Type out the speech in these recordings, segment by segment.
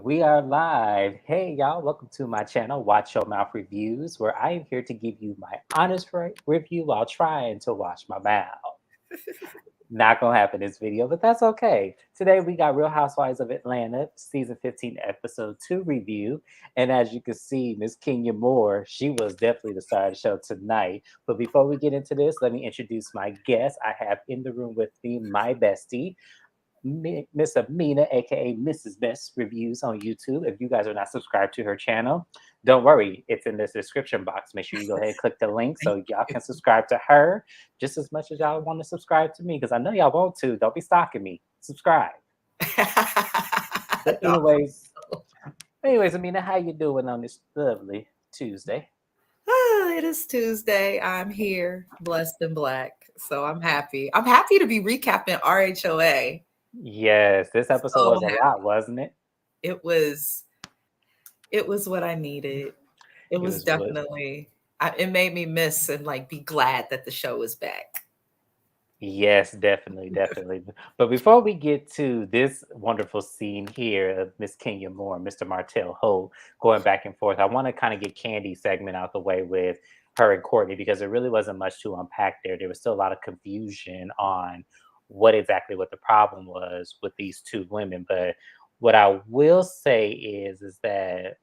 We are live. Hey, y'all, welcome to my channel, Watch Your Mouth Reviews, where I am here to give you my honest review while trying to wash my mouth. Not gonna happen in this video, but that's okay. Today we got Real Housewives of Atlanta, season 15, episode 2 review. And as you can see, Miss Kenya Moore, she was definitely the star of the show tonight. But before we get into this, let me introduce my guest. I have in the room with me my bestie, Miss Amina, aka Mrs. Best Reviews on YouTube. If you guys are not subscribed to her channel, don't worry, it's in this description box. Make sure you go ahead and click the link Thank so y'all you. can subscribe to her just as much as y'all want to subscribe to me, because I know y'all want to. Don't be stalking me. Subscribe. But No. anyways, Amina, how you doing on this lovely Tuesday? It is Tuesday. I'm here, blessed and black. So I'm happy. I'm happy to be recapping RHOA. Yes, this episode So was a lot, wasn't it? it was it was what I needed. It It was was really. definitely it made me miss and like be glad that the show is back. Yes, definitely, definitely. But before we get to this wonderful scene here of Miss Kenya Moore and Mr. Martell Holt going back and forth, I want to kind of get Candy's segment out the way with her and Courtney, because there really wasn't much to unpack there. There was still a lot of confusion on what the problem was with these two women. But what I will say is that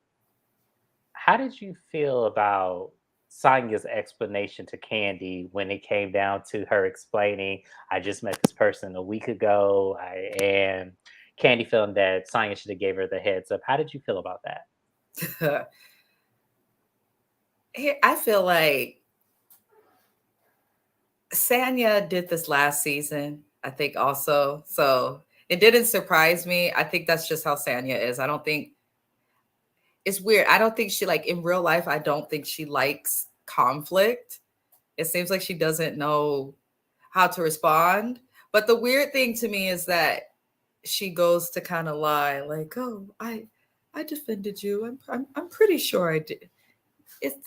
how did you feel about Sonya's explanation to Candy when it came down to her explaining, I just met this person a week ago, and Candy feeling that Sonya should have gave her the heads up. How did you feel about that? I feel like Sanya did this last season, I think also. So it didn't surprise me. I think that's just how Sanya is. I don't think it's weird. I don't think she like in real life, I don't think she likes conflict. It seems like she doesn't know how to respond. But the weird thing to me is that she goes to kind of lie, like, "Oh, I defended you. I'm pretty sure I did."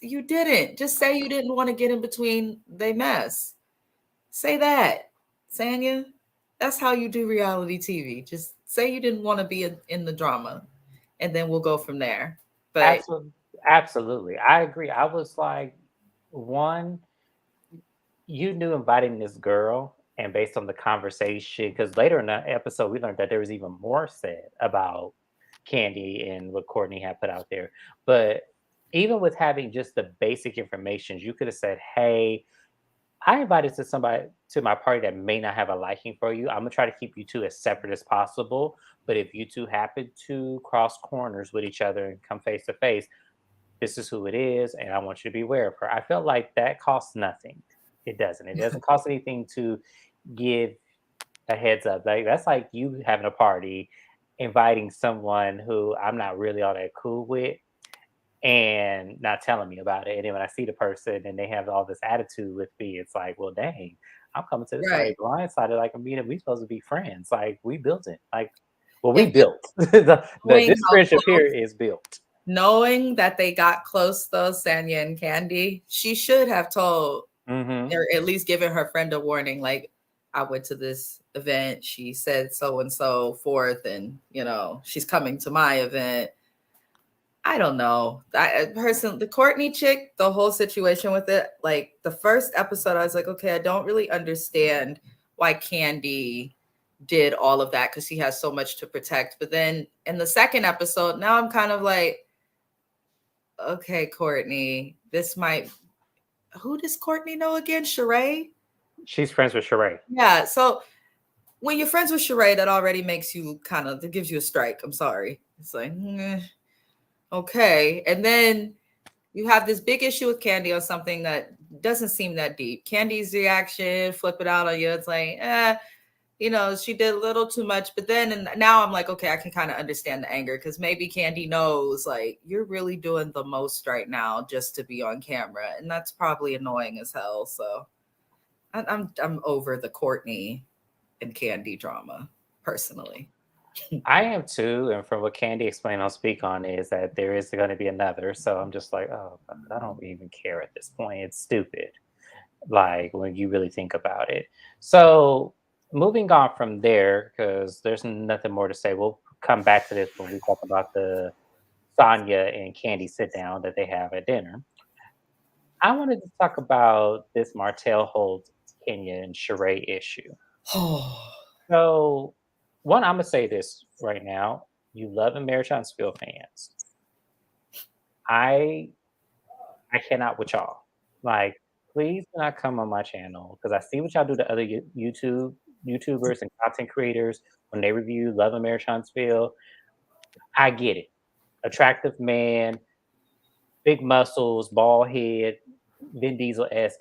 You didn't. Just say you didn't want to get in between they mess. Say that, Sanya. That's how you do reality TV. Just say you didn't want to be in the drama, and then we'll go from there. But Absolutely, absolutely. I agree. I was like, one, you knew inviting this girl, and based on the conversation, because later in the episode we learned that there was even more said about Candy and what Courtney had put out there. But even with having just the basic information, you could have said, "Hey, I invited to somebody to my party that may not have a liking for you. I'm gonna try to keep you two as separate as possible. But if you two happen to cross corners with each other and come face to face, this is who it is, and I want you to be aware of her." I felt like that costs nothing. It doesn't. It doesn't cost anything to give a heads up. Like that's like you having a party, inviting someone who I'm not really all that cool with, and not telling me about it. And then when I see the person and they have all this attitude with me, it's like, well, dang, I'm coming to this party right, blindsided. Like, I mean, we supposed to be friends. Like, we built it. Like, well, we if you're built knowing this how friendship here close, is built. knowing that they got close though, Sanya and Candy, she should have told Hmm. or at least given her friend a warning. Like, I went to this event. She said so and so forth, and she's coming to my event. I don't know. The Courtney chick, the whole situation with it, like the first episode, I was like, okay, I don't really understand why Candy did all of that because she has so much to protect. But then in the second episode, now I'm kind of like, okay, Courtney, this might. Who does Courtney know again? Sheree? She's friends with Sheree. Yeah. So when you're friends with Sheree, that already makes you it gives you a strike. I'm sorry. It's like, okay. And then you have this big issue with Candy on something that doesn't seem that deep. Candy's reaction, flip it out on you. It's like, she did a little too much. But then and now I'm like, okay, I can kind of understand the anger because maybe Candy knows like you're really doing the most right now just to be on camera, and that's probably annoying as hell. So I'm over the Courtney and Candy drama personally. I am too, and from what Candy explained on Speak On is that there is going to be another. So I'm just like, oh, God, I don't even care at this point. It's stupid. Like when you really think about it. So moving on from there, because there's nothing more to say. We'll come back to this when we talk about the Sonya and Candy sit down that they have at dinner. I wanted to talk about this Martell Holt, Kenya, and Sheree issue. Oh, So, one, I'm gonna say this right now: you love and Marriage Huntsville fans. I I cannot with y'all. Like, please do not come on my channel because I see what y'all do to other YouTubers and content creators when they review Love and Marriage Huntsville. I get it. Attractive man, big muscles, bald head, Vin Diesel esque,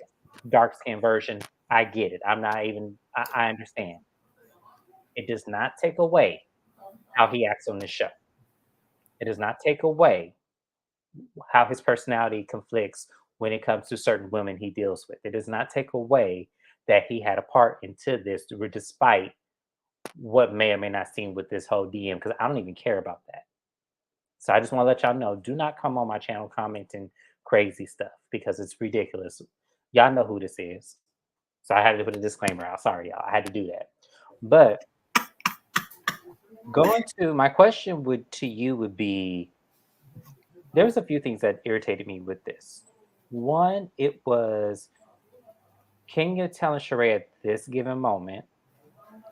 dark skin version. I get it. I'm not even. I understand. It does not take away how he acts on the show. It does not take away how his personality conflicts when it comes to certain women he deals with. It does not take away that he had a part into this, despite what may or may not seem with this whole DM, because I don't even care about that. So I just want to let y'all know, do not come on my channel commenting crazy stuff because it's ridiculous. Y'all know who this is. So I had to put a disclaimer out. Sorry, y'all. I had to do that. But going to my question would to you would be, there's a few things that irritated me with this. One, it was Kenya telling Sheree at this given moment.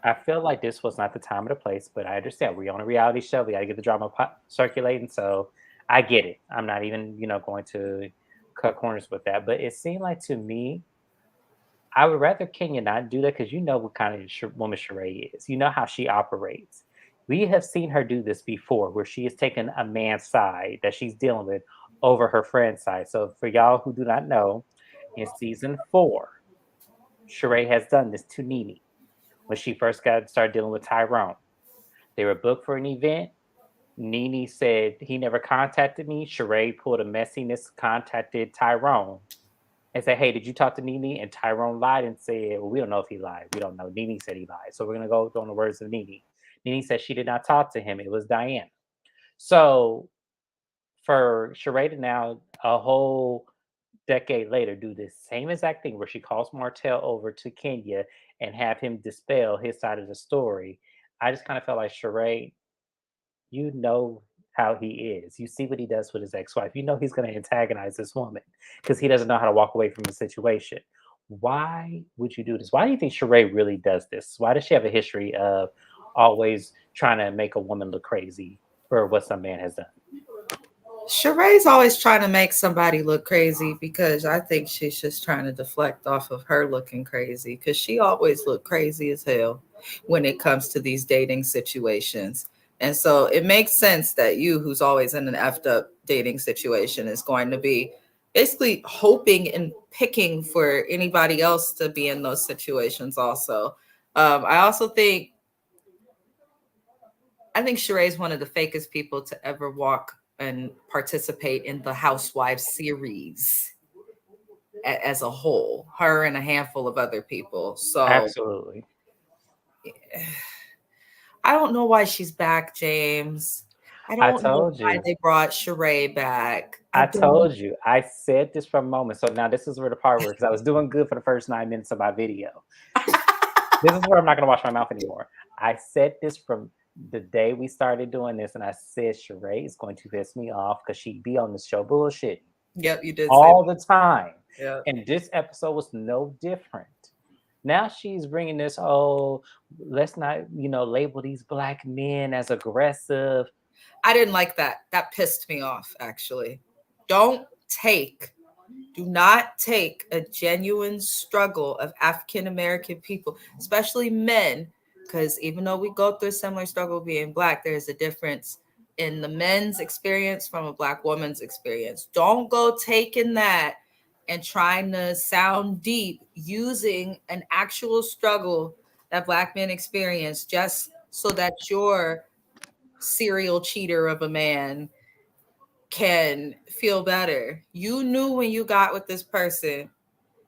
I feel like this was not the time or the place, but I understand we're on a reality show. We got to get the drama circulating. So I get it. I'm not even, going to cut corners with that. But it seemed like to me, I would rather Kenya not do that because you know what kind of woman Sheree is. You know how she operates. We have seen her do this before, where she has taken a man's side that she's dealing with over her friend's side. So for y'all who do not know, in season 4, Sheree has done this to Nene when she first got started dealing with Tyrone. They were booked for an event. Nene said he never contacted me. Sheree pulled a messiness, contacted Tyrone and said, "Hey, did you talk to Nene?" And Tyrone lied and said, "Well, we don't know if he lied. We don't know." Nene said he lied. So we're gonna go on the words of Nene. Nene said she did not talk to him. It was Diana. So for Sheree to now a whole decade later do this same exact thing where she calls Martell over to Kenya and have him dispel his side of the story, I just kind of felt like Sheree, you know how he is. You see what he does with his ex-wife. You know he's going to antagonize this woman because he doesn't know how to walk away from the situation. Why would you do this? Why do you think Sheree really does this? Why does she have a history of always trying to make a woman look crazy for what some man has done? Sheree's always trying to make somebody look crazy because I think she's just trying to deflect off of her looking crazy because she always looked crazy as hell when it comes to these dating situations. And so it makes sense that you, who's always in an effed up dating situation, is going to be basically hoping and picking for anybody else to be in those situations also. I also think Sheree is one of the fakest people to ever walk and participate in the Housewives series as a whole. Her and a handful of other people. So Absolutely. I don't know why she's back, James. I I don't know told why you. they brought Sheree back. I I don't. told you. I said this from a moment. So now this is where the part where because I was doing good for the first 9 minutes of my video. This is where I'm not gonna wash my mouth anymore. I said this from the day we started doing this, and I said Sheree is going to piss me off because she'd be on the show bullshitting Yep, you did say all that. the time. Yep. And this episode was no different. Now she's bringing this, oh, let's not, label these black men as aggressive. I didn't like that. That pissed me off, actually. Don't take Do not take a genuine struggle of African American people, especially men, because even though we go through a similar struggle being black, there's a difference in the men's experience from a black woman's experience. Don't go taking that and trying to sound deep using an actual struggle that black men experience just so that your serial cheater of a man can feel better. You knew when you got with this person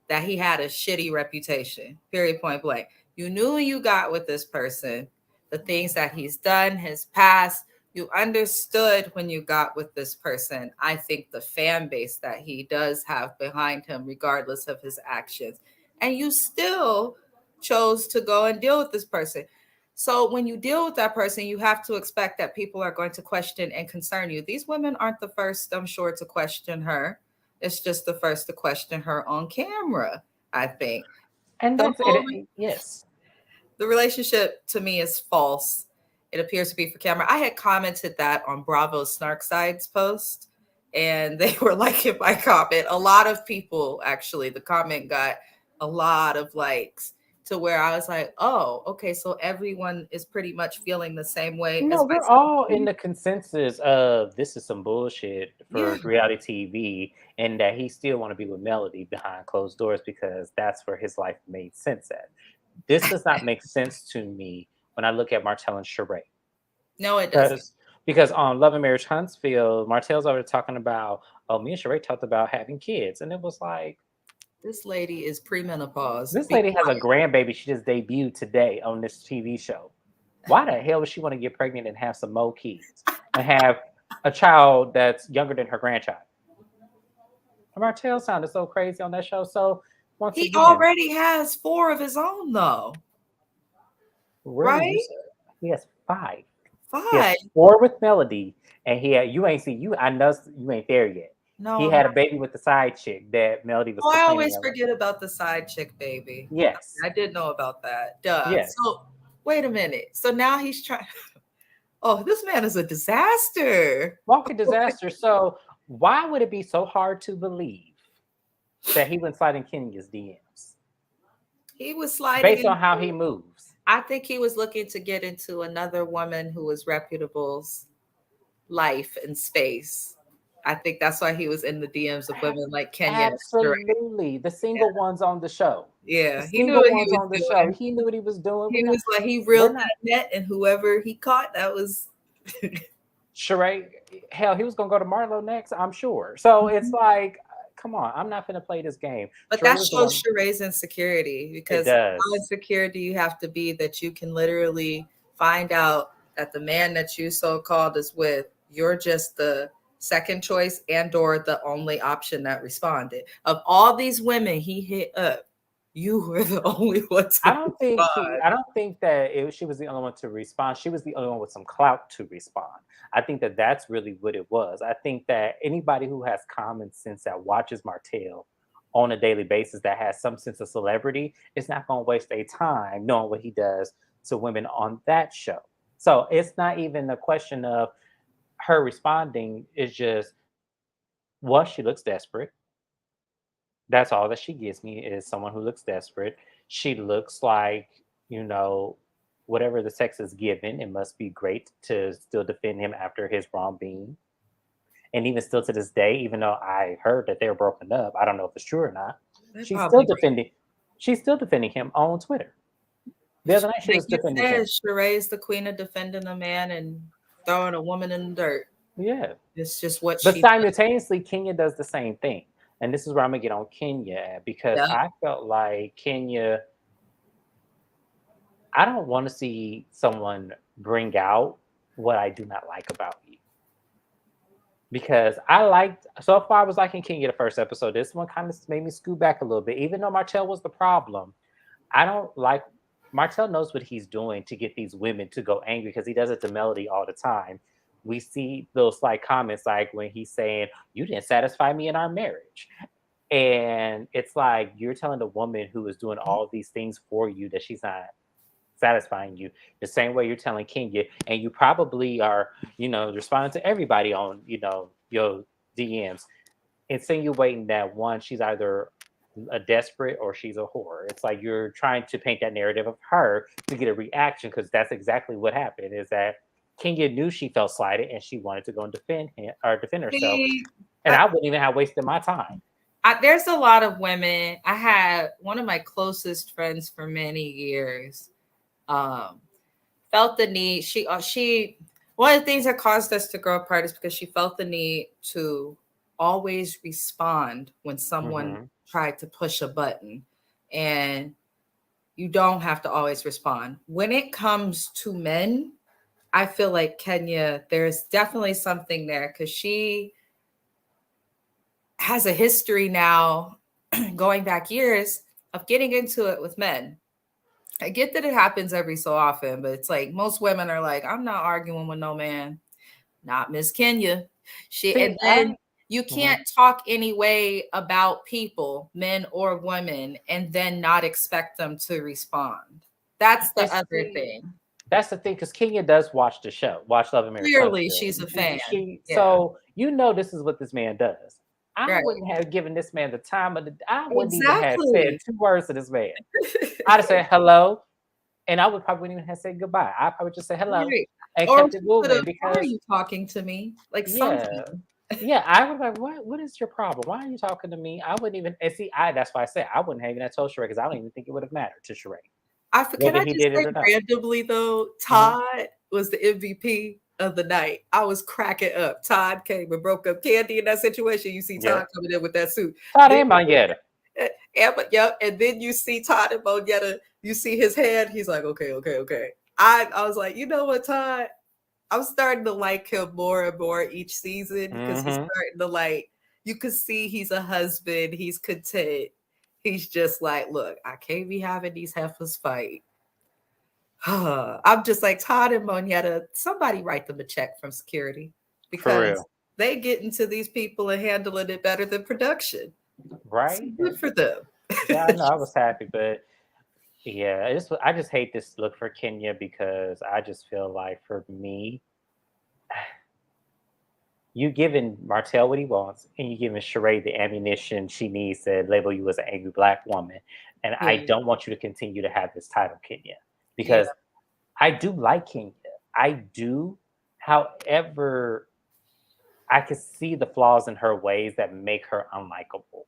that he had a shitty reputation, period, point blank. You knew when you got with this person the things that he's done, his past. You understood when you got with this person, I think, the fan base that he does have behind him, regardless of his actions. And you still chose to go and deal with this person. So when you deal with that person, you have to expect that people are going to question and concern you. These women aren't the first, I'm sure, to question her. It's just the first to question her on camera, I think. And The that's it. whole Yes. the relationship to me is false. It appears to be for camera. I had commented that on Bravo's Snark Sides post, and they were liking my comment. A lot of people actually, the comment got a lot of likes to where I was like, oh, okay, so everyone is pretty much feeling the same way No, as we're myself. all in the consensus of this is some bullshit Yeah. for reality TV, and that he still want to be with Melody behind closed doors because that's where his life made sense at. This does not make sense to me when I look at Martell and Sheree. No, it doesn't. Because on Love and Marriage Huntsville, Martell's already talking about, oh, me and Sheree talked about having kids. And it was like, This lady is premenopause. this Be lady has a quiet. grandbaby she just debuted today on this TV show. Why the hell would she want to get pregnant and have some more kids and have a child that's younger than her grandchild? Martell sounded so crazy on that show. So once He again, already has four of his own, though, really, you right? said he has five. He has Five. four with Melody, and he had, you ain't see you. I know you ain't there yet. No, He I'm had a baby with the side chick that Melody was Oh, I complaining always about. forget about the side chick baby. Yes, I did know about that. Duh. yes, So wait a minute. So now he's trying. Oh, this man is a disaster. walking disaster. So why would it be so hard to believe that he went sliding Kenya's DMs He was sliding based on how he into. moves? I think he was looking to get into another woman who was reputable's life and space. I think that's why he was in the DMs of women like Kenya and Sheree. Absolutely, the single ones on the show. The Yeah, he knew single what he ones was on the show. doing. He knew what he was doing. He was like he We're reeled not. that net, and whoever he caught, that was. Sheree, hell, he was gonna go to Marlo next, I'm sure. So it's like, come on, I'm not gonna play this game. But Sheree that was the shows one. Sheree's insecurity It because how does. insecure do you have to be that you can literally find out that the man that you so called is with, you're just the second choice and or the only option that responded. Of all these women he hit up, you were the only one to respond. I don't think that she was the only one to respond. She was the only one with some clout to respond. I think that that's really what it was. I think that anybody who has common sense that watches Martell on a daily basis that has some sense of celebrity is not going to waste their time knowing what he does to women on that show. So it's not even a question of her responding. It's just, well, she looks desperate. That's all that she gives me is someone who looks desperate. She looks like, you know, whatever the sex is given, it must be great to still defend him after his wrong being. And even still to this day, even though I heard that they were broken up, I don't know if it's true or not. They She's still probably defending she's still defending him on Twitter. The other night she like was you defending him. said, Sheree's the queen of defending a man and throwing a woman in the dirt. Yeah. It's just what But she does. simultaneously, Kenya does the same thing. And this is where I'm gonna get on Kenya at because Yeah. I felt like Kenya, I don't want to see someone bring out what I do not like about you. Because I liked, so far I was liking Kenya the first episode. This one kind of made me scoot back a little bit. Even though Martell was the problem, I don't like, Martell knows what he's doing to get these women to go angry because he does it to Melody all the time. We see those like comments like when he's saying, you didn't satisfy me in our marriage. And it's like you're telling the woman who is doing all these things for you that she's not satisfying you the same way you're telling Kenya, and you probably are, responding to everybody on, your DMs, insinuating that one, she's either a desperate or she's a whore. It's like you're trying to paint that narrative of her to get a reaction because that's exactly what happened. Is that Kenya knew she felt slighted and she wanted to go and defend him or defend herself, See, and I wouldn't even have wasted my time. there's a lot of women. I had one of my closest friends for many years. Um, felt the need. She one of the things that caused us to grow apart is because she felt the need to always respond when someone Hmm. tried to push a button, and you don't have to always respond when it comes to men. I feel like Kenya, there's definitely something there because she has a history now going back years of getting into it with men. I get that it happens every so often, but it's like most women are like, I'm not arguing with no man. Not Miss Kenya. And See, then you mhm. can't talk any way about people, men or women, and then not expect them to respond. That's the And other see, thing. that's the thing, because Kenya does watch the show, watch Love and Marriage Clearly, Huntsville. she's a fan. She Yeah, so this is what this man does. I right. wouldn't have given this man the time of the. I wouldn't even have said Exactly. 2 words to this man. I'd have said hello, and I would probably wouldn't even have said goodbye. I probably just say hello Right. and Or kept it she could have, moving why are because you talking to me? Like yeah. something. Yeah, I would like, what is your problem? Why are you talking to me? I wouldn't even and see, that's why I said I wouldn't have even told Sheree because I don't even think it would have mattered to Sheree Can whether I he just did it say or not. randomly though, Mhm. Todd was the MVP of the night. I was cracking up. Todd came and broke up Candy in that situation. You see Todd Yep. coming in with that suit. Todd Then and Marietta. yep, and then you see Todd and Monietta, you see his hand. He's like, okay, okay, okay. I was like, you know what, Todd? I'm starting to like him more and more each season because he's Mhm. starting to like, you could see he's a husband, he's content. He's just like, look, I can't be having these heifers fight. I'm just like Todd and Monietta, somebody write them a check from security For because real. they get into these people and handling it better than production. So Right? good for them. Yeah, I know. I was happy, but yeah, I just hate this look for Kenya because I just feel like for me, you giving Martell what he wants, and you giving Sheree the ammunition she needs to label you as an angry black woman. And I Yeah, don't want you to continue to have this title, Kenya, yeah. because I do like Kenya. I do. However, I can see the flaws in her ways that make her unlikable.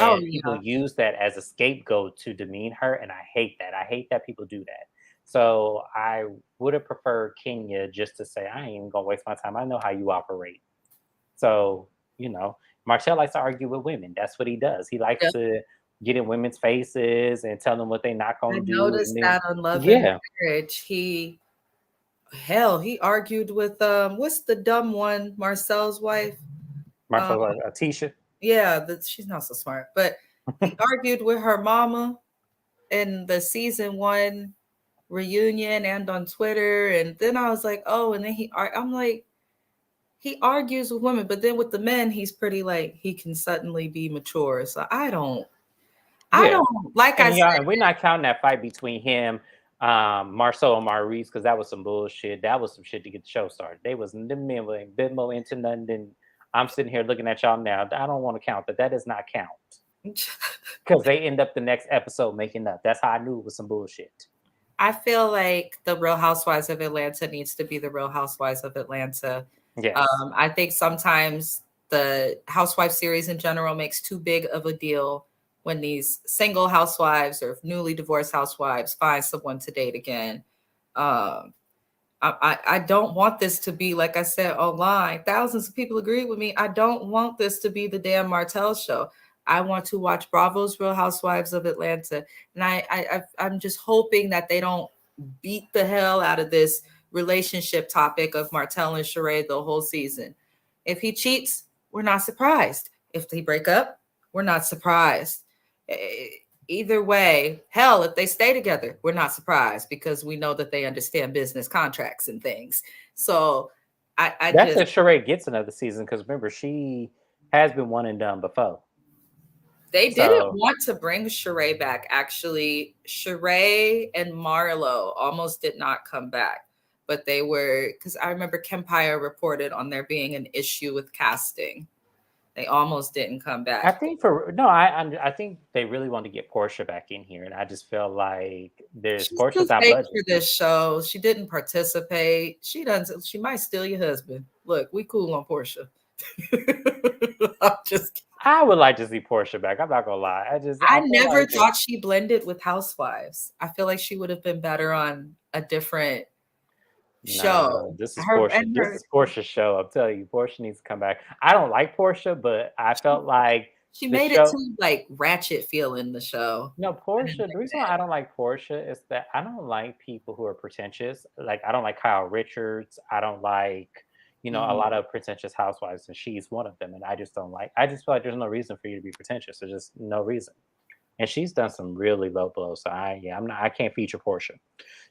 Oh And people yeah. use that as a scapegoat to demean her, and I hate that. I hate that people do that. So I would have preferred Kenya just to say, I ain't even gonna waste my time. I know how you operate. So, you know, Marcel likes to argue with women. That's what he does. He likes Yep. to get in women's faces and tell them what they're not I gonna do. And noticed then that on Love and yeah, Marriage. He argued with what's the dumb one, Marcel's wife? Um Marcel like Tisha. yeah, that she's not so smart, but he argued with her mama in the season 1 reunion and on Twitter. And then I was like, oh, and then I'm like, he argues with women, but then with the men, he's pretty like he can suddenly be mature. So I Yeah. don't like I And said, yeah, and we're not counting that fight between him, Marceau and Maurice, because that was some bullshit. That was some shit to get the show started. They was them men were a bit more into nothing than I'm sitting here looking at y'all now. I don't want to count that. That does not count. Because they end up the next episode making up. That's how I knew it was some bullshit. I feel like the Real Housewives of Atlanta needs to be the Real Housewives of Atlanta. Yes. I think sometimes the Housewife series in general makes too big of a deal when these single housewives or newly divorced housewives find someone to date again. Um, I don't want this to be, like I said online, thousands of people agree with me. I don't want this to be the Dan Martell show. I want to watch Bravo's Real Housewives of Atlanta. And I'm just hoping that they don't beat the hell out of this relationship topic of Martell and Sheree the whole season. If he cheats, we're not surprised. If they break up, we're not surprised. Eh, Either way, hell, if they stay together, we're not surprised because we know that they understand business contracts and things. So I That's just, if Sheree gets another season, because remember, she has been one and done before. they didn't So want to bring Sheree back. Actually, Sheree and Marlo almost did not come back, but they were, because I remember Kempire reported on there being an issue with casting. They almost didn't come I back. think for no, I think they really want to get Portia back in here, and I just feel like there's She's too Portia's out fake budget. for this show. She didn't participate. She doesn't. She might steal your husband. Look, we cool on Portia. I'm just. I would like to see Portia back. I'm not gonna lie. I I feel never like thought she blended with Housewives. I feel like she would have been better on a different no, show. this is Her Portia. and This her. is Portia's show. I'm telling you, Portia needs to come back. I don't like Portia, but I She, felt like she the made it show. too like ratchet feel in the show. No, I didn't Portia. The like reason why that. I don't like Portia is that I don't like people who are pretentious. Like I don't like Kyle Richards. I don't like, a Mhm. lot of pretentious housewives, and she's one of them. And I just don't like. I just feel like there's no reason for you to be pretentious. There's just no reason. and she's done some really low blows. So I can't feature Portia.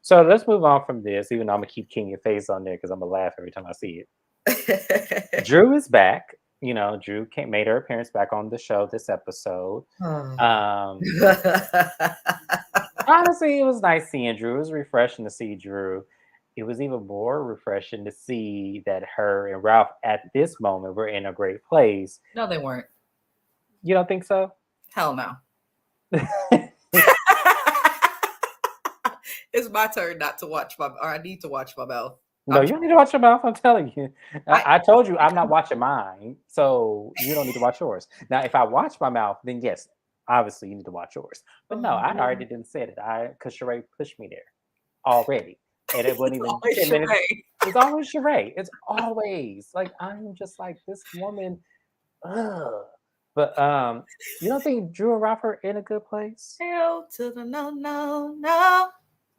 So let's move on from this, even though I'm gonna keep Kenya face on there because I'm gonna laugh every time I see it. Drew is back. Drew made her appearance back on the show this episode. Oh. Um, Honestly, it was nice seeing Drew. It was refreshing to see Drew. It was even more refreshing to see that her and Ralph at this moment were in a great place. No, they weren't. You don't think so? Hell no. It's my turn not to watch or I need to watch my mouth. No, you don't need to watch your mouth. I'm telling you. I I told you I'm not watching mine, so you don't need to watch yours. Now, if I watch my mouth, then yes, obviously you need to watch yours. But no, I oh, already didn't say it. Because Sheree pushed me there already, and it wasn't it's even always 10 minutes. charade. It's always Sheree. It's always like I'm just like this woman. Ugh. But you don't think Drew and Ralph are in a good place? Hell to the no, no, no.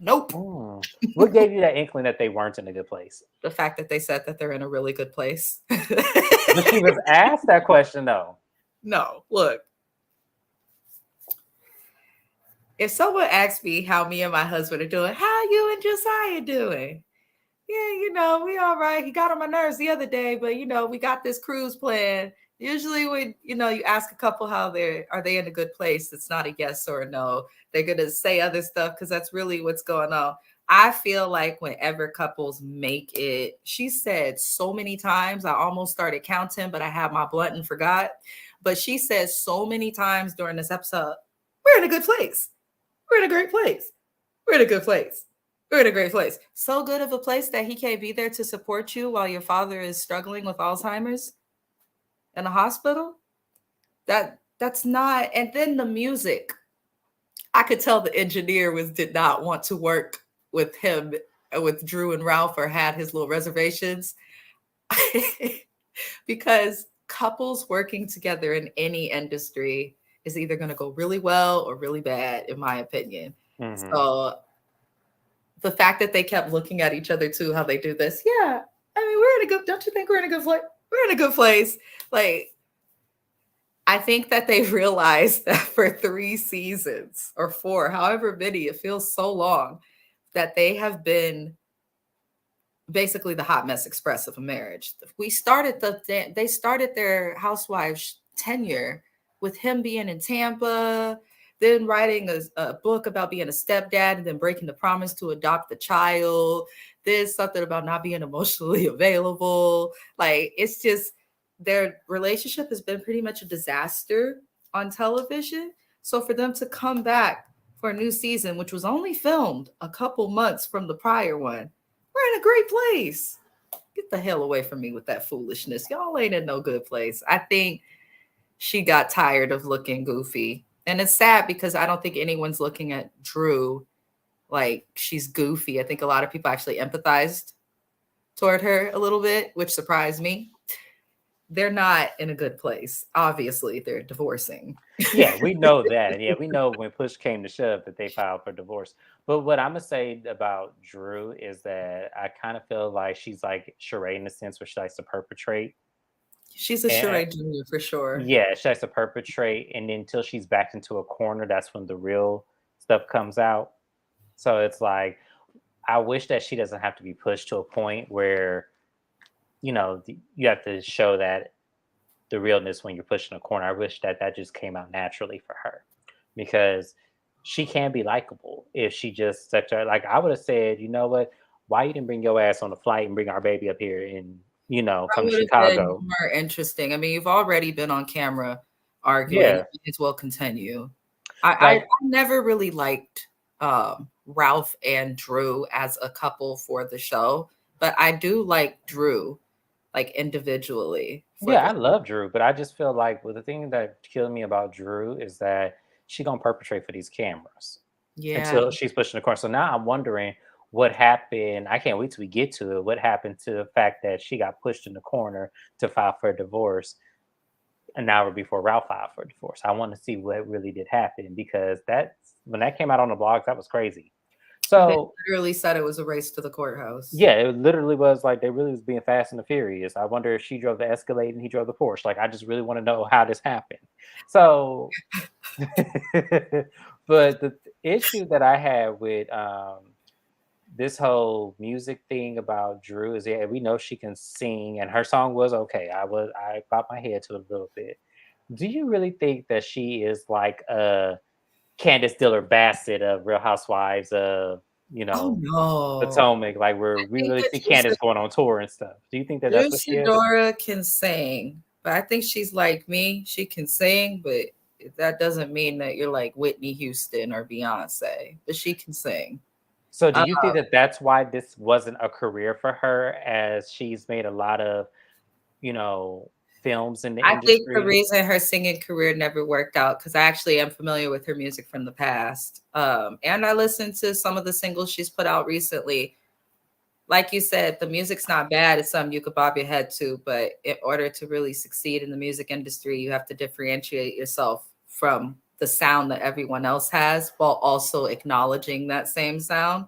Nope. Mm. What gave you that inkling that they weren't in a good place? The fact that they said that they're in a really good place. But she was asked that question though. No, look. If someone asks me how me and my husband are doing, how you and Josiah doing? Yeah, we all right. He got on my nerves the other day, but we got this cruise plan. Usually when, you ask a couple how are they in a good place? It's not a yes or a no. They're gonna say other stuff because that's really what's going on. I feel like whenever couples make it, she said so many times, I almost started counting, but I had my blunt and forgot. But she says so many times during this episode, we're in a good place. We're in a great place. We're in a good place. We're in a great place. So good of a place that he can't be there to support you while your father is struggling with Alzheimer's in a hospital. That's not. And then the music. I could tell the engineer did not want to work with him, with Drew and Ralph, or had his little reservations. Because couples working together in any industry is either going to go really well or really bad, in my opinion. Mm-hmm. So the fact that they kept looking at each other too, how they do this. Yeah. I mean, we're in a good, don't you think we're in a good place? We're in a good place. Like, I think that they realized that for 3 seasons or 4, however many, it feels so long, that they have been basically the hot mess express of a marriage. They started their housewives tenure with him being in Tampa, then writing a book about being a stepdad and then breaking the promise to adopt the child. There's something about not being emotionally available. Like, it's just their relationship has been pretty much a disaster on television. So for them to come back for a new season, which was only filmed a couple months from the prior one, we're in a great place. Get the hell away from me with that foolishness. Y'all ain't in no good place. I think she got tired of looking goofy. And it's sad because I don't think anyone's looking at Drew like she's goofy. I think a lot of people actually empathized toward her a little bit, which surprised me. They're not in a good place. Obviously, they're divorcing. Yeah, we know that. Yeah, we know when push came to shove that they filed for divorce. But what I'm gonna say about Drew is that I kind of feel like she's like Sheree in the sense where she likes to perpetrate. She's a And charade junior for sure. yeah, she likes to perpetrate, and then until she's backed into a corner, that's when the real stuff comes out. So it's like I wish that she doesn't have to be pushed to a point where you have to show that the realness when you're pushing a corner. I wish that that just came out naturally for her because she can be likable if she just such a like I would have said, you know what, why you didn't bring your ass on the flight and bring our baby up here and That from would have been Chicago. more interesting. I mean, you've already been on camera arguing. Yeah, You might as well continue. I like never really liked Ralph and Drew as a couple for the show, but I do like Drew like individually for yeah, the I love Drew, but I just feel like well, the thing that killed me about Drew is that she gonna perpetrate for these cameras yeah. until she's pushing the corner. So now I'm wondering what happened. I can't wait till we get to it. What happened to the fact that she got pushed in the corner to file for a divorce an hour before Ralph filed for divorce? I want to see what really did happen because that's when that came out on the blogs, that was crazy. They So literally said it was a race to the courthouse. yeah, it literally was like they really was being fast and the furious. I wonder if she drove the Escalade and he drove the Porsche. Like I just really want to know how this happened. So but the issue that I had with this whole music thing about Drew is, yeah, we know she can sing and her song was okay. I bopped my head to it a little bit. Do you really think that she is like a Candace Diller Bassett of Real Housewives of, you Oh know, no. Potomac, like where I we think really that see she's a Candace going on tour and stuff? Do you think that Drew that's what she is? Shadora can sing, but I think she's like me. She can sing, but that doesn't mean that you're like Whitney Houston or Beyonce. But she can sing. So do Uh, you think that that's why this wasn't a career for her, as she's made a lot of, you know, films in the I think the industry? reason her singing career never worked out because I actually am familiar with her music from the past, and I listened to some of the singles she's put out recently. Like you said, the music's not bad. It's something you could bob your head to, but in order to really succeed in the music industry, you have to differentiate yourself from the sound that everyone else has while also acknowledging that same sound.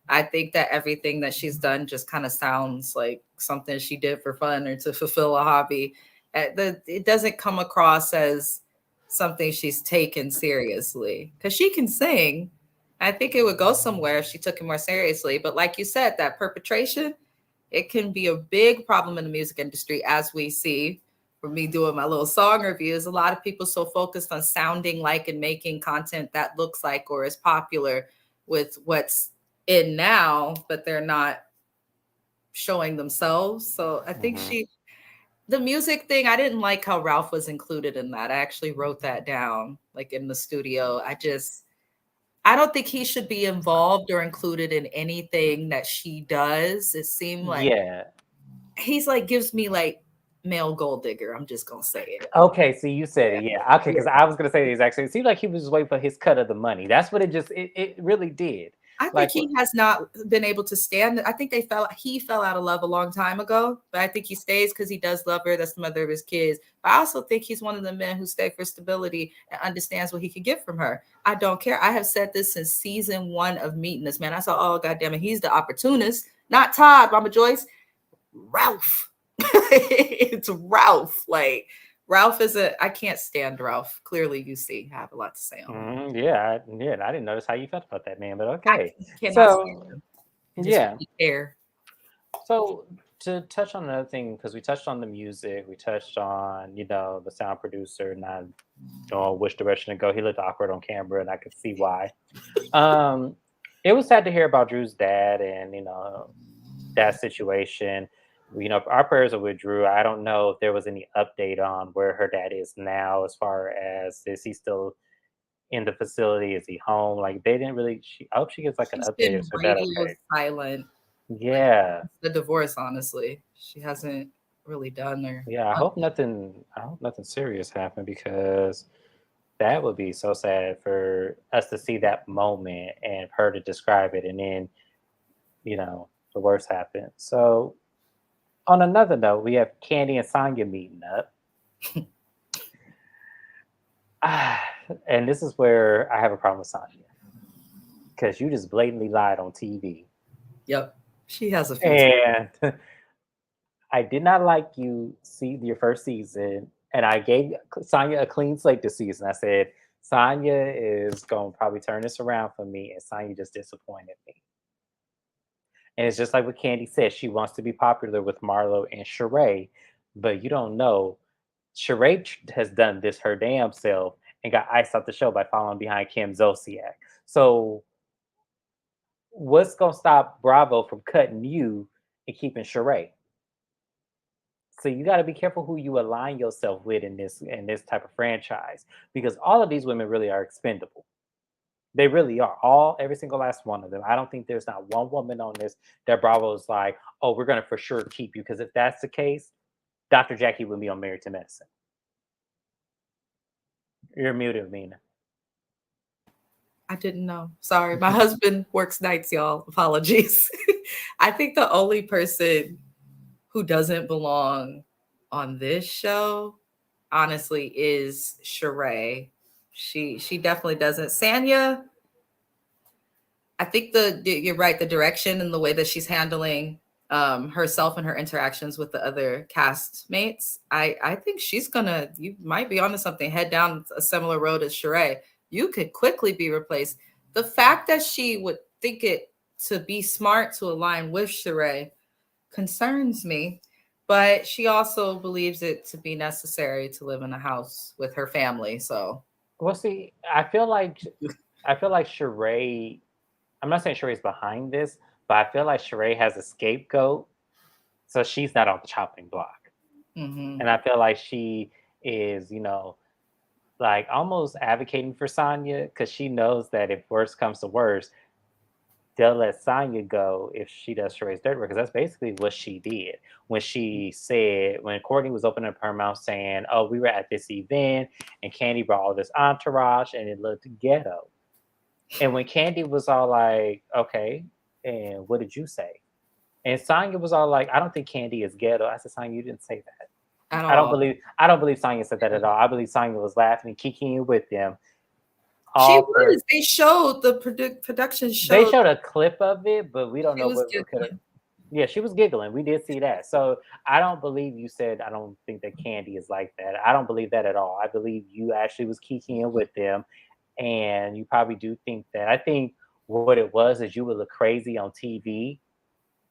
I think that everything that she's done just kind of sounds like something she did for fun or to fulfill a hobby. It doesn't come across as something she's taken seriously because she can sing. I think it would go somewhere if she took it more seriously. But like you said, that perpetration, it can be a big problem in the music industry, as we see from me doing my little song reviews. A lot of people so focused on sounding like and making content that looks like or is popular with what's in now, but they're not showing themselves. So I think Mhm. the music thing, I didn't like how Ralph was included in that. I actually wrote that down, like in the studio. I don't think he should be involved or included in anything that she does. It seemed like Yeah. he's like gives me like male gold digger. I'm just gonna say it. Okay, so you said it, yeah. Okay, Yeah. because I was gonna say the exact same. It seemed like he was just waiting for his cut of the money. That's what it really did. I think Like he has not been able to stand. I think he fell out of love a long time ago, but I think he stays because he does love her. That's the mother of his kids. But I also think he's one of the men who stay for stability and understands what he could get from her. I don't care. I have said this since season one of meeting this man. I saw, oh god damn it, he's the opportunist, not Todd, Mama Joyce, Ralph. It's Ralph. Like Ralph is a I can't stand Ralph. Clearly, you see, I have a lot to say on him. yeah, yeah. I didn't notice how you felt about that man, but I okay. cannot stand So him. I just yeah. really care. So to touch on another thing, because we touched on the music, we touched on, the sound producer not knowing which direction to go. He looked awkward on camera, and I could see why. Um, it was sad to hear about Drew's dad and that situation. Our prayers are with Drew. I don't know if there was any update on where her dad is now, as far as is he still in the facility? Is he home? Like they didn't really. I hope she gives like an She's update. been Is her dad radio okay? silent, like Yeah. the divorce, honestly. She hasn't really done Yeah, I hope nothing serious happened, because that would be so sad for us to see that moment and her to describe it, and then, the worst happened. So on another note, we have Candy and Sonya meeting up. Ah, and this is where I have a problem with Sonya, because you just blatantly lied on TV. Yep. She has a few. And I did not like you see your first season, and I gave Sonya a clean slate this season. I said Sonya is going to probably turn this around for me, and Sonya just disappointed me. And it's just like what Candy said. She wants to be popular with Marlo and Sheree, but you don't know. Sheree has done this her damn self and got iced off the show by following behind Kim Zolciak. So what's gonna stop Bravo from cutting you and keeping Sheree? So you got to be careful who you align yourself with in this type of franchise, because all of these women really are expendable. They really are. Every single last one of them. I don't think there's not one woman on this that Bravo is like, oh, we're gonna for sure keep you. Because if that's the case, Dr. Jackie would be on Married to Medicine. You're muted, Mina. I didn't know. Sorry. My husband works nights, y'all. Apologies. I think the only person who doesn't belong on this show, honestly, is Sheree. She definitely doesn't. Sanya, I think you're right. The direction and the way that she's handling herself and her interactions with the other castmates, I think she's gonna. You might be onto something. Head down a similar road as Sheree. You could quickly be replaced. The fact that she would think it to be smart to align with Sheree concerns me, but she also believes it to be necessary to live in a house with her family. So Well, see, I feel like Sheree. I'm not saying Sheree's behind this, but I feel like Sheree has a scapegoat, so she's not on the chopping block. mhm. And I feel like she is, like almost advocating for Sonya because she knows that if worse comes to worse, they'll let Sonya go if she does Sheree's dirty work. Because that's basically what she did when she said, when Courtney was opening up her mouth saying, "Oh, we were at this event and Candy brought all this entourage and it looked ghetto." And when Candy was all like, "Okay, and what did you say?" And Sonya was all like, "I don't think Candy is ghetto." I said, "Sonya, you didn't say that." At all. I don't believe Sonya said that at all. I believe Sonya was laughing and kicking with them. She All for was. They showed the production They showed showed a clip of it, but we don't she know was what could have. giggling. Yeah, she was giggling. We did see that. So I don't believe you said I don't think that Candy is like that. I don't believe that at all. I believe you actually was kicking with them, and you probably do think that. I think what it was is you would look crazy on TV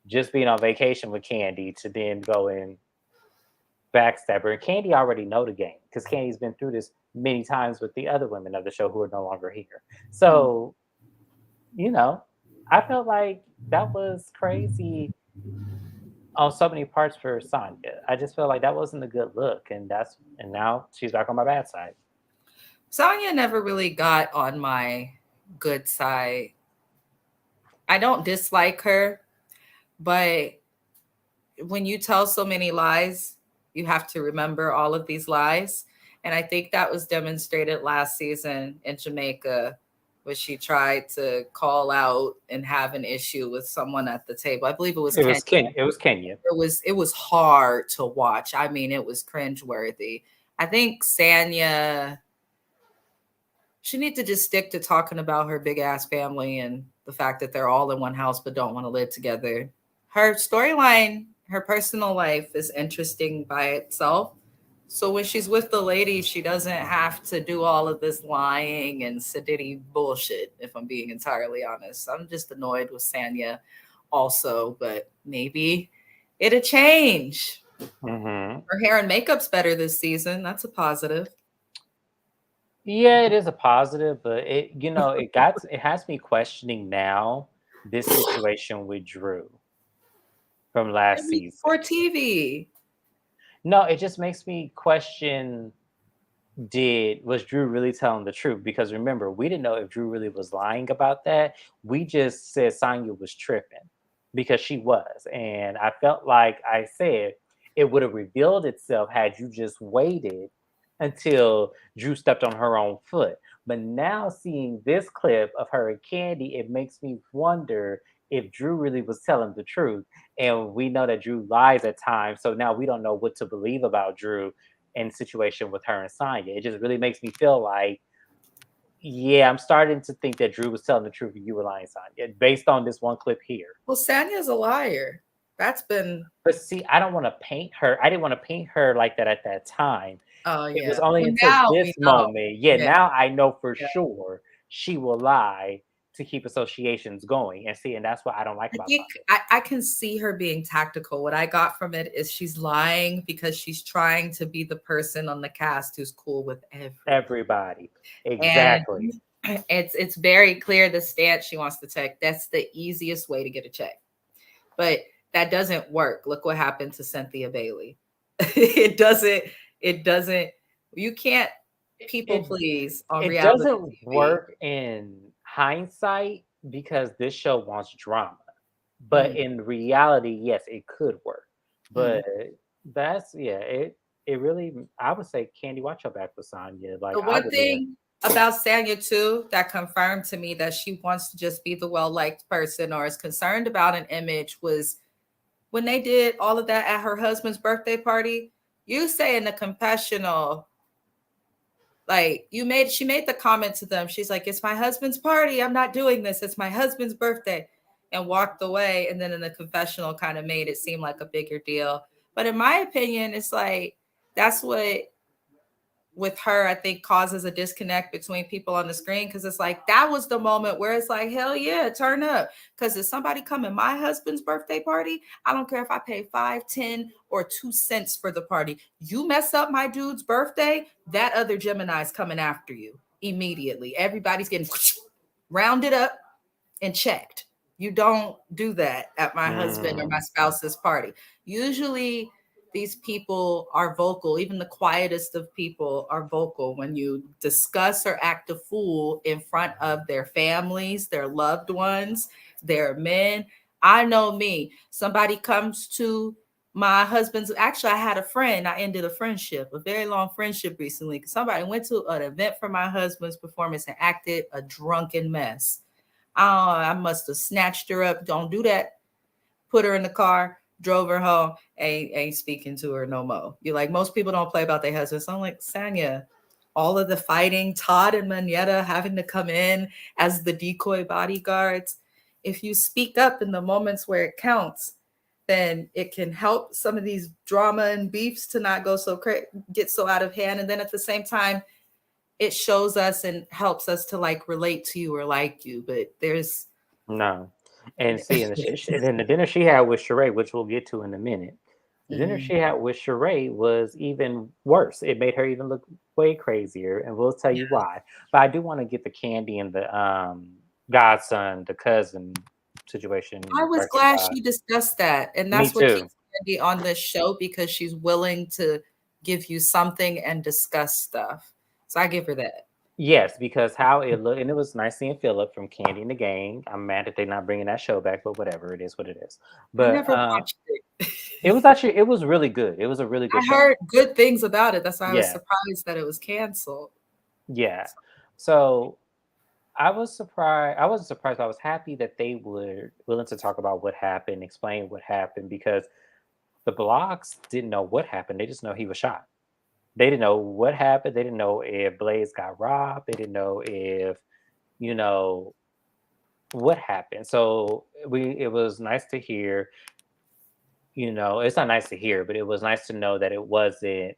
just being on vacation with Candy to then go and backstabber. And Candy already know the game because Candy's been through this many times with the other women of the show who are no longer here. Mm. So, you know, I felt like that was crazy on so many parts for Sonya. I just felt like that wasn't a good look, and now she's back on my bad side. Sonya never really got on my good side. I don't dislike her, but when you tell so many lies, you have to remember all of these lies. And I think that was demonstrated last season in Jamaica, where she tried to call out and have an issue with someone at the table. I believe it was It was Kenya. Kenya. It was Kenya. It was hard to watch. I mean, it was cringeworthy. I think Sanya, she needs to just stick to talking about her big ass family and the fact that they're all in one house but don't want to live together. Her storyline, her personal life is interesting by itself. So when she's with the lady, she doesn't have to do all of this lying and sedity bullshit, if I'm being entirely honest. I'm just annoyed with Sanya also, but maybe it'll change. Hmm. Her hair and makeup's better this season. That's a positive. Yeah, it is a positive, but it has me questioning now this situation with Drew from I last mean, season. for TV. No, it just makes me question did was Drew really telling the truth? Because remember, we didn't know if Drew really was lying about that. We just said Sonya was tripping because she was. And I felt like I said it would have revealed itself had you just waited until Drew stepped on her own foot. But now seeing this clip of her and Candy, it makes me wonder if Drew really was telling the truth. And we know that Drew lies at times. So now we don't know what to believe about Drew in situation with her and Sonya. It just really makes me feel like, yeah, I'm starting to think that Drew was telling the truth and you were lying, Sonya, based on this one clip here. Well, Sanya's a liar. That's been. But see, I don't want to paint her. I didn't want to paint her like that at that time. Oh It was yeah. only Well, until now we this know. moment. Yeah, Yeah, now I know for yeah. sure she will lie to keep associations going. And see, and that's what I don't like I about think Sonya. I can see her being tactical. What I got from it is she's lying because she's trying to be the person on the cast who's cool with everybody. Everybody. And Exactly. it's very clear the stance she wants to take. That's the easiest way to get a check. But that doesn't work. Look what happened to Cynthia Bailey. It doesn't you can't people It please on it reality doesn't TV. work in hindsight because this show wants drama. But Mm, in reality, yes, it could work. mm. But that's yeah, it really I would say Candy, watch your back for Sonya. Like The I one would yeah. thing about Sanya too that confirmed to me that she wants to just be the well-liked person or is concerned about an image was when they did all of that at her husband's birthday party. You say in the confessional, Like she made the comment to them. She's like, "It's my husband's party. I'm not doing this. It's my husband's birthday," and walked away. And then in the confessional, kind of made it seem like a bigger deal. But in my opinion, it's like that's what with her, I think causes a disconnect between people on the screen because it's like that was the moment where it's like, hell yeah, turn up. Because if somebody come in my husband's birthday party, I don't care if I pay 5, 10, or 2 cents for the party. You mess up my dude's birthday, that other Gemini's coming after you immediately. Everybody's getting rounded up and checked. You don't do that at my husband or my Mm, spouse's party. Usually, these people are vocal. Even the quietest of people are vocal when you discuss or act a fool in front of their families, their loved ones, their men. I know me. Somebody comes to my husband's. Actually, I had a friend. I ended a friendship, a very long friendship recently. Somebody went to an event for my husband's performance and acted a drunken mess. Oh, I must have snatched her up. Don't do that. Put her in the car, drove her home, ain't speaking to her no more. You're like, most people don't play about their husbands. So I'm like, Sanya, all of the fighting, Todd and Manetta having to come in as the decoy bodyguards. If you speak up in the moments where it counts, then it can help some of these drama and beefs to not go so get so out of hand. And then at the same time, it shows us and helps us to like relate to you or like you. But there's no. And see, and then the dinner she had with Sheree, which we'll get to in a minute. The dinner Mhm. she had with Sheree was even worse. It made her even look way crazier, and we'll tell you why. But I do want to get the Candy and the godson, the cousin I situation was glad rectified. she discussed that, and Me that's what too. keeps Candy on this show because she's willing to give you something and discuss stuff. So I give her that. Yes, because how it looked, and it was nice seeing Philip from Candy and the Gang. I'm mad that they're not bringing that show back, but whatever, it is what it is. I But never watched it. it was actually it was really good. It was a really good I show. heard good things about it. That's why I was Yeah, surprised that it was canceled. yeah. So I was surprised. I wasn't surprised. But I was happy that they were willing to talk about what happened, explain what happened, because the blogs didn't know what happened. They just know he was shot. They didn't know what happened. They didn't know if Blaze got robbed. They didn't know if you know what happened. So it was nice to hear. It's not nice to hear, but it was nice to know that it wasn't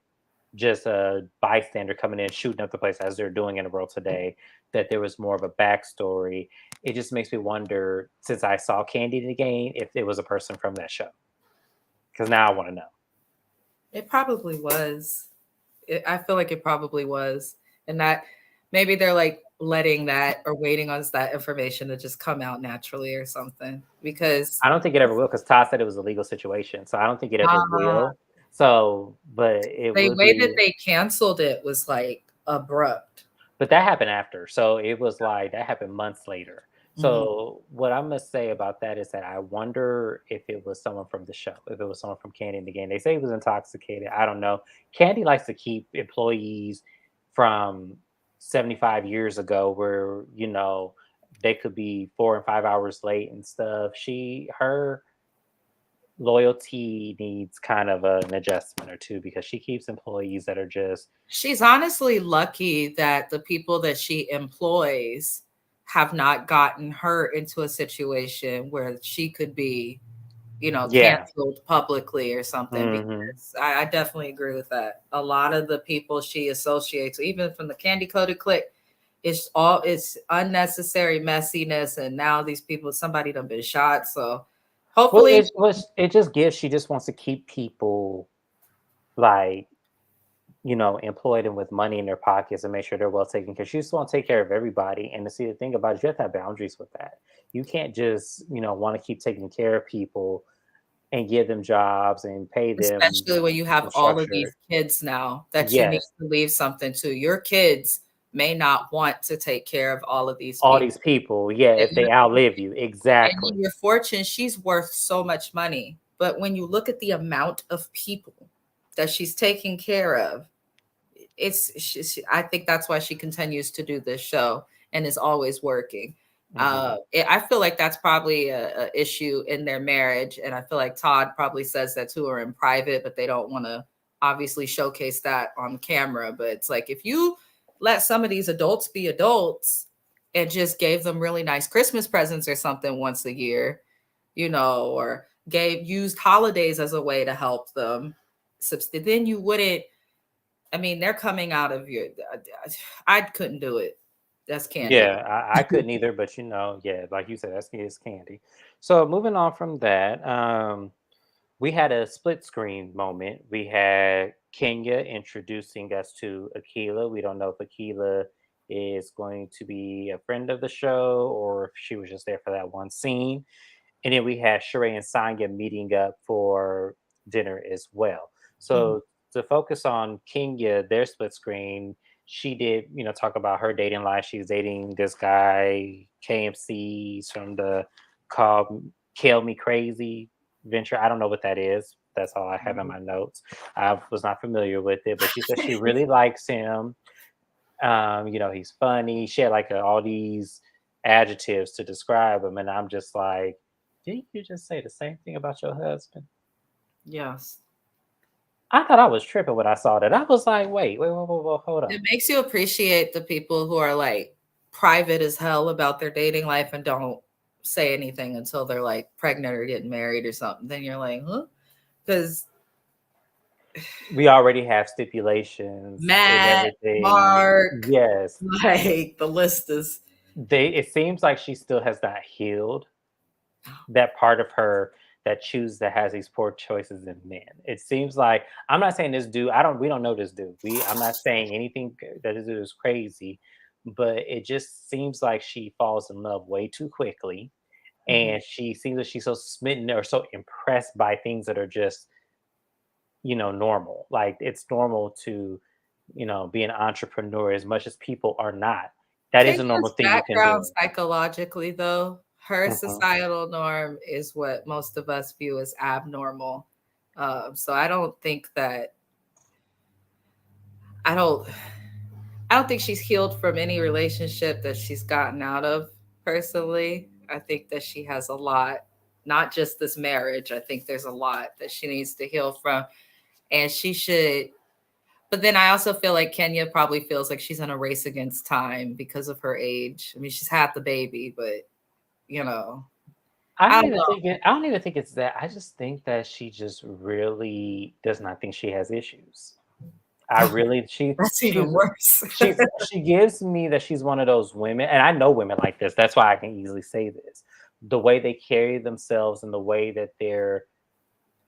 just a bystander coming in shooting up the place as they're doing in the world today, that there was more of a backstory. It just makes me wonder, since I saw Candy in the game, if it was a person from that show, because now I want to know. It probably was. I feel like it probably was, and that maybe they're like letting that or waiting on that information to just come out naturally or something because I don't think it ever will, because Todd said it was a legal situation, so I don't think it ever uh, will. So, but it the would way that be. they canceled it was like abrupt. But that happened after. So it was like that happened months later. Mhm. So what I'm gonna say about that is that I wonder if it was someone from the show, if it was someone from Candy in the game. They say he was intoxicated. I don't know. Candy likes to keep employees from 75 years ago where, they could be 4 and 5 hours late and stuff. Her loyalty needs kind of an adjustment or two, because she keeps employees that are just. She's honestly lucky that the people that she employs have not gotten her into a situation where she could be, Yeah. canceled publicly or something. Hmm. Because I definitely agree with that. A lot of the people she associates, even from the Candy Coated Click, it's unnecessary messiness. And now these people, somebody done been shot. So Well, hopefully, it just gives. She just wants to keep people, like, employed and with money in their pockets, and make sure they're well taken care. She just want to take care of everybody. And to see, the thing about it, you have to have boundaries with that. You can't just want to keep taking care of people and give them jobs and pay them especially when you have some all of these structure. kids now that you need Yes, to leave something to. Your kids may not want to take care of all of these all people. these people. Yeah, And if they outlive you, in exactly. your fortune, she's worth so much money. But when you look at the amount of people that she's taking care of, I think that's why she continues to do this show and is always working. Hmm. I feel like that's probably a issue in their marriage, and I feel like Todd probably says that to her in private, but they don't want to obviously showcase that on camera. But it's like if you let some of these adults be adults and just gave them really nice Christmas presents or something once a year, or gave used holidays as a way to help them, then you wouldn't. I mean, they're coming out of your. I couldn't do it. That's candy. Yeah, I couldn't either, but yeah, like you said, that's his candy. So moving on from that, we had a split screen moment. We had Kenya introducing us to Akila. We don't know if Akila is going to be a friend of the show or if she was just there for that one scene. And then we had Sheree and Sanya meeting up for dinner as well. Mhm. So to focus on Kenya, their split screen, she did, talk about her dating life. She's dating this guy, KMC's from the called Kill Me Crazy venture. I don't know what that is. That's all I have in my notes. I was not familiar with it, but she said she really likes him. He's funny. She had like all these adjectives to describe him, and I'm just like, didn't you just say the same thing about your husband? Yes. I thought I was tripping when I saw that. I was like, wait, hold on. It makes you appreciate the people who are like private as hell about their dating life and don't say anything until they're like pregnant or getting married or something. Then you're like, huh? Because We already have stipulations and Matt, everything. Mark, Yes, like the list is. it seems like she still has not healed that part of her that has these poor choices in men. It seems like I'm not saying this dude. We don't know this dude. I'm not saying anything that this dude is crazy, but it just seems like she falls in love way too quickly, Mhm. and she seems that she's so smitten or so impressed by things that are just normal. Like it's normal to be an entrepreneur as much as people are not. That is a normal Kenya's thing you can background do. psychologically, though, her Mhm. societal norm is what most of us view as abnormal. So I don't I don't think she's healed from any relationship that she's gotten out of personally. I think that she has a lot, not just this marriage. I think there's a lot that she needs to heal from. And she should, but then I also feel like Kenya probably feels like she's in a race against time because of her age. I mean, she's had the baby, but you know, I don't know. I don't even think it's that. I just think that she just really does not think she has issues. I really That's even worse. she gives me that she's one of those women, and I know women like this. That's why I can easily say this. The way they carry themselves and the way that they're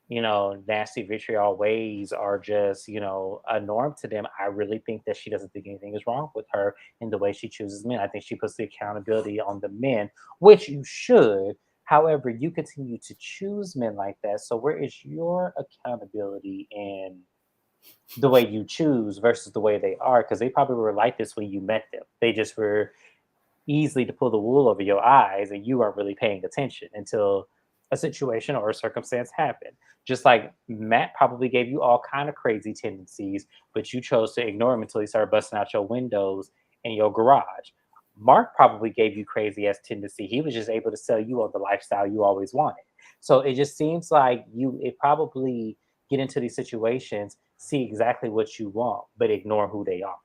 nasty vitriol ways are just, a norm to them. I really think that she doesn't think anything is wrong with her in the way she chooses men. I think she puts the accountability on the men, which you should. However, you continue to choose men like that. So where is your accountability in the way you choose versus the way they are? Because they probably were like this when you met them. They just were easily to pull the wool over your eyes and you weren't really paying attention until a situation or a circumstance happened. Just like Matt probably gave you all kind of crazy tendencies, but you chose to ignore him until he started busting out your windows in your garage. Mark probably gave you crazy ass tendency. He was just able to sell you on the lifestyle you always wanted. So it just seems like it probably get into these situations, see exactly what you want, but ignore who they are.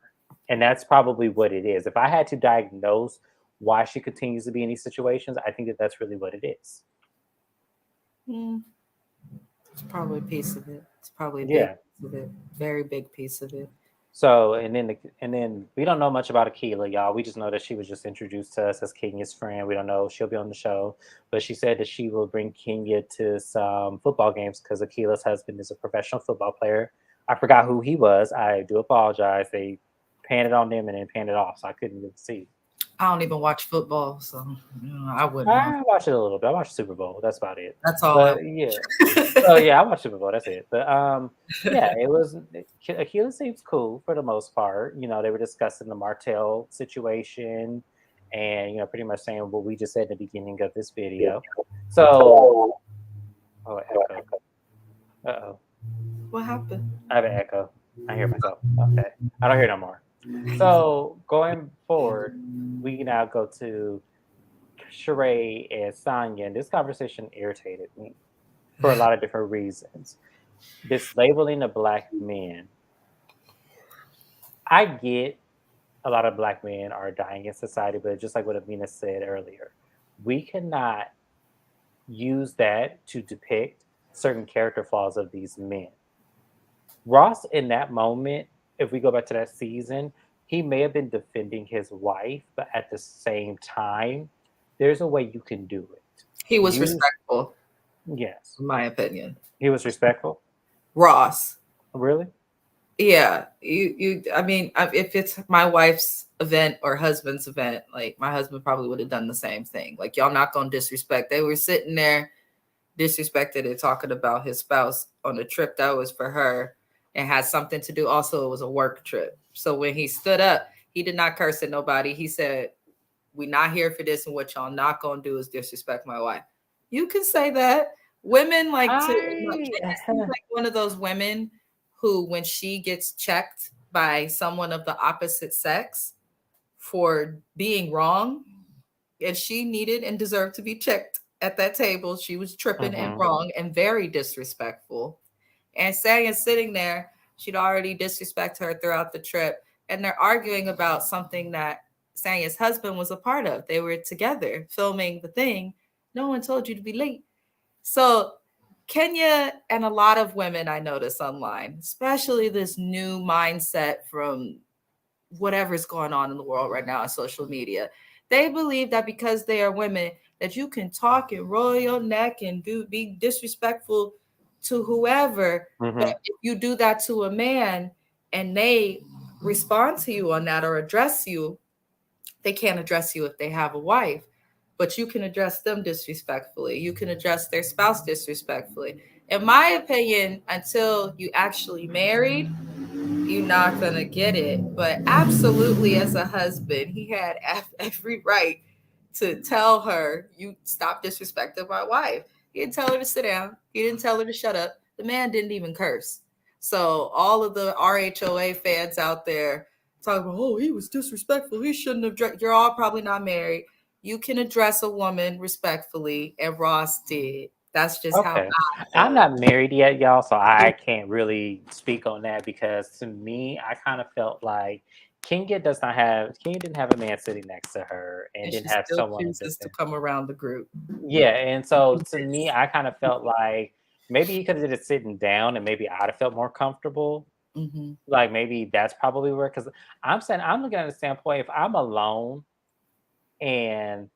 And that's probably what it is. If I had to diagnose why she continues to be in these situations, I think that that's really what it is. Mm, it's probably a piece of it. It's probably a big Yeah. piece of it. Very big piece of it. So and then we don't know much about Akila, y'all. We just know that she was just introduced to us as Kenya's friend. We don't know if she'll be on the show, but she said that she will bring Kenya to some football games because Akila's husband is a professional football player. I forgot who he was. I do apologize. They panned it on them and then panned it off, so I couldn't even see. I don't even watch football, so I wouldn't know. I watched it a little bit. I watched Super Bowl. That's about it. That's all I But yeah. So watch. yeah, I watched Super Bowl. That's it. But yeah, it was Akila seems cool for the most part. They were discussing the Martell situation, and pretty much saying what we just said at the beginning of this video. So, oh, echo. Uh oh, What happened? I have an echo. I hear myself. Okay, I don't hear no more. So going forward, we now go to Sheree and Sonya, and this conversation irritated me for a lot of different reasons. This labeling of black men, I get a lot of black men are dying in society, but just like what Amina said earlier, we cannot use that to depict certain character flaws of these men. Ross, in that moment, if we go back to that season, he may have been defending his wife, but at the same time, there's a way you can do it. He was Use, respectful, yes, in my opinion. he was respectful. Ross. Really? Yeah, I mean, if it's my wife's event or husband's event, like my husband probably would have done the same thing. Like, y'all not gonna disrespect. They were sitting there disrespected and talking about his spouse on a trip that was for her and had something to do. Also, it was a work trip. So when he stood up, he did not curse at nobody. He said, "We not here for this, and what y'all not gonna do is disrespect my wife." You can say that. Women like to. I Kenya seems like one of those women who, when she gets checked by someone of the opposite sex for being wrong, and she needed and deserved to be checked at that table. She was tripping and mhm, wrong and very disrespectful. And Sang is sitting there. She'd already disrespected her throughout the trip. And they're arguing about something that Sanya's husband was a part of. They were together filming the thing. No one told you to be late. So Kenya and a lot of women I notice online, especially this new mindset from whatever's going on in the world right now on social media. They believe that because they are women, that you can talk and roll your neck and be disrespectful to whoever. But mhm. if you do that to a man and they respond to you on that or address you, they can't address you if they have a wife. But you can address them disrespectfully. You can address their spouse disrespectfully. In my opinion, until you actually married, you're not gonna get it. But absolutely, as a husband, he had every right to tell her, "You stop disrespecting my wife." He didn't tell her to sit down. He didn't tell her to shut up. The man didn't even curse. So all of the RHOA fans out there talking about, "Oh, he was disrespectful. He shouldn't have." You're all probably not married. You can address a woman respectfully, and Ross did. That's just how Okay. I I'm felt. not married yet, y'all, so I can't really speak on that because to me, I kind of felt like Kenya didn't have a man sitting next to her and And didn't she have still someone to chooses to defend. come around the group. Yeah, and so to me, I kind of felt like maybe he could have did it sitting down and maybe I'd have felt more comfortable. Mm-hmm. Like maybe that's probably where, because I'm saying I'm looking at the standpoint if I'm alone and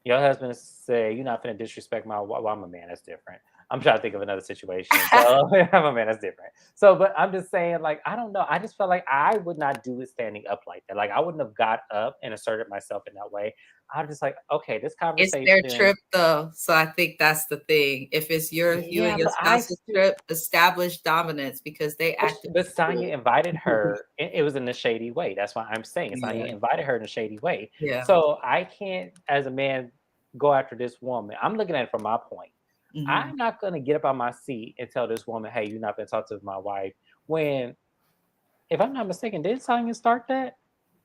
your husband say, "You're not finna disrespect my wife." Well, I'm a man. That's different. I'm trying to think of another situation. So I'm a man. That's different. So, but I'm just saying, like, I don't know. I just felt like I would not do it standing up like that. Like, I wouldn't have got up and asserted myself in that way. I'm just like, okay, this It's their conversation. trip though, so I think that's the thing. If it's you and Yeah, your but I spouse's still. trip, establish dominance because they acted But a Sonya fool. invited her. It was in a shady way. That's why I'm saying Sonya Yeah, invited her in a shady way. yeah. So I can't, as a man, go after this woman. I'm looking at it from my point. Mhm. I'm not gonna get up on my seat and tell this woman, "Hey, you're not gonna talk to my wife." When, if I'm not mistaken, did Sonya start that?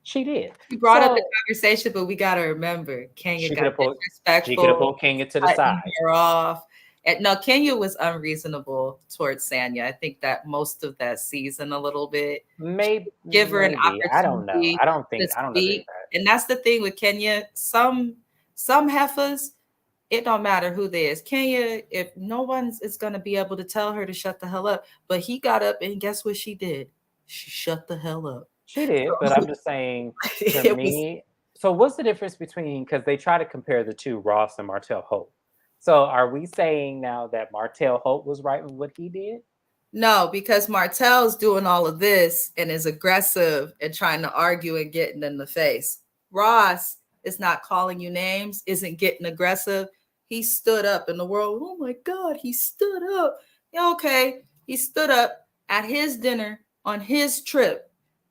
She did. She brought up the So conversation, but we gotta remember Kenya she could got have pulled. She could have disrespectful, pulled Kenya to the cutting side. her off. And no, Kenya was unreasonable towards Sanya. I think that most of that season a little bit. She Maybe, didn't give her an maybe. I don't know. opportunity I don't to think. I don't agree with speak. that. And that's the thing with Kenya. Some heifers, it don't matter who there is. Kenya, if no one's is gonna be able to tell her to shut the hell up. But he got up and guess what she did? She shut the hell up. She did, but So I'm just saying, to it was me, so what's the difference between, because they try to compare the two, Ross and Martell Hope. So are we saying now that Martell Hope was right with what he did? no, because Martell's doing all of this and is aggressive and trying to argue and getting in the face. Ross is not calling you names, isn't getting aggressive. He stood up in the world. Oh my God, he stood up. Yeah, okay. He stood up at his dinner on his trip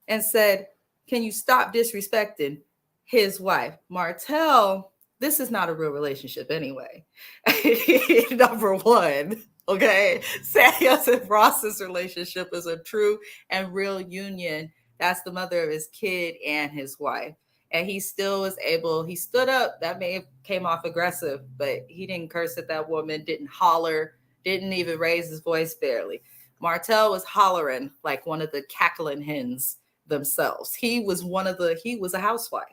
and said, "Can you stop disrespecting his wife?" Martell, this is not a real relationship anyway. Number one. Okay. Samuels and Ross's relationship is a true and real union. That's the mother of his kid and his wife. And he still was able, he stood up. That may have came off aggressive, but he didn't curse at that woman, didn't holler, didn't even raise his voice barely. Martell was hollering like one of the cackling hens themselves. He was a housewife.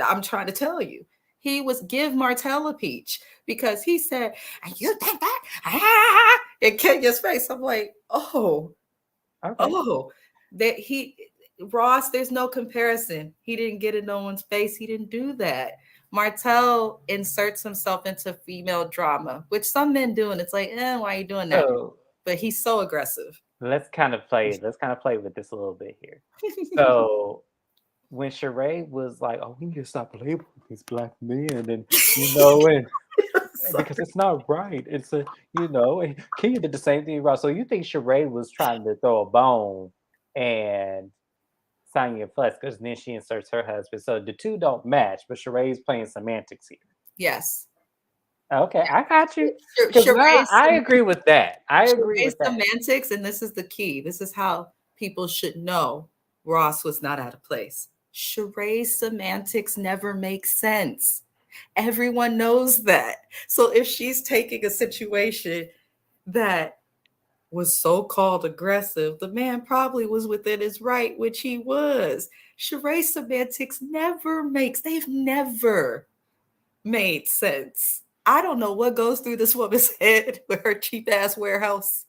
I'm trying to tell you. He was give Martell a peach because he said, "And you think that?" In Kenya's face. I'm like, Okay. oh, that he Ross, there's no comparison. He didn't get in no one's face. He didn't do that. Martell inserts himself into female drama, which some men do, and it's like, why are you doing that? So But he's so aggressive. let's kind of play with this a little bit here. So when Sheree was like, "Oh, we need to stop labeling these black men," and and because Sorry. it's not right. It's and Kenya did the same thing, right? So you think Sheree was trying to throw a bone and Sonya Flex because then she inserts her husband. So the two don't match, but Sheree's playing semantics here. Yes. Okay, I got you. Because now Charades, I agree with that. I agree charades with that. semantics, and this is the key. This is how people should know Ross was not out of place. Charade semantics never make sense. Everyone knows that. So if she's taking a situation that was so called aggressive, the man probably was within his right, which he was. Charade semantics they've never made sense. I don't know what goes through this woman's head with her cheap ass warehouse.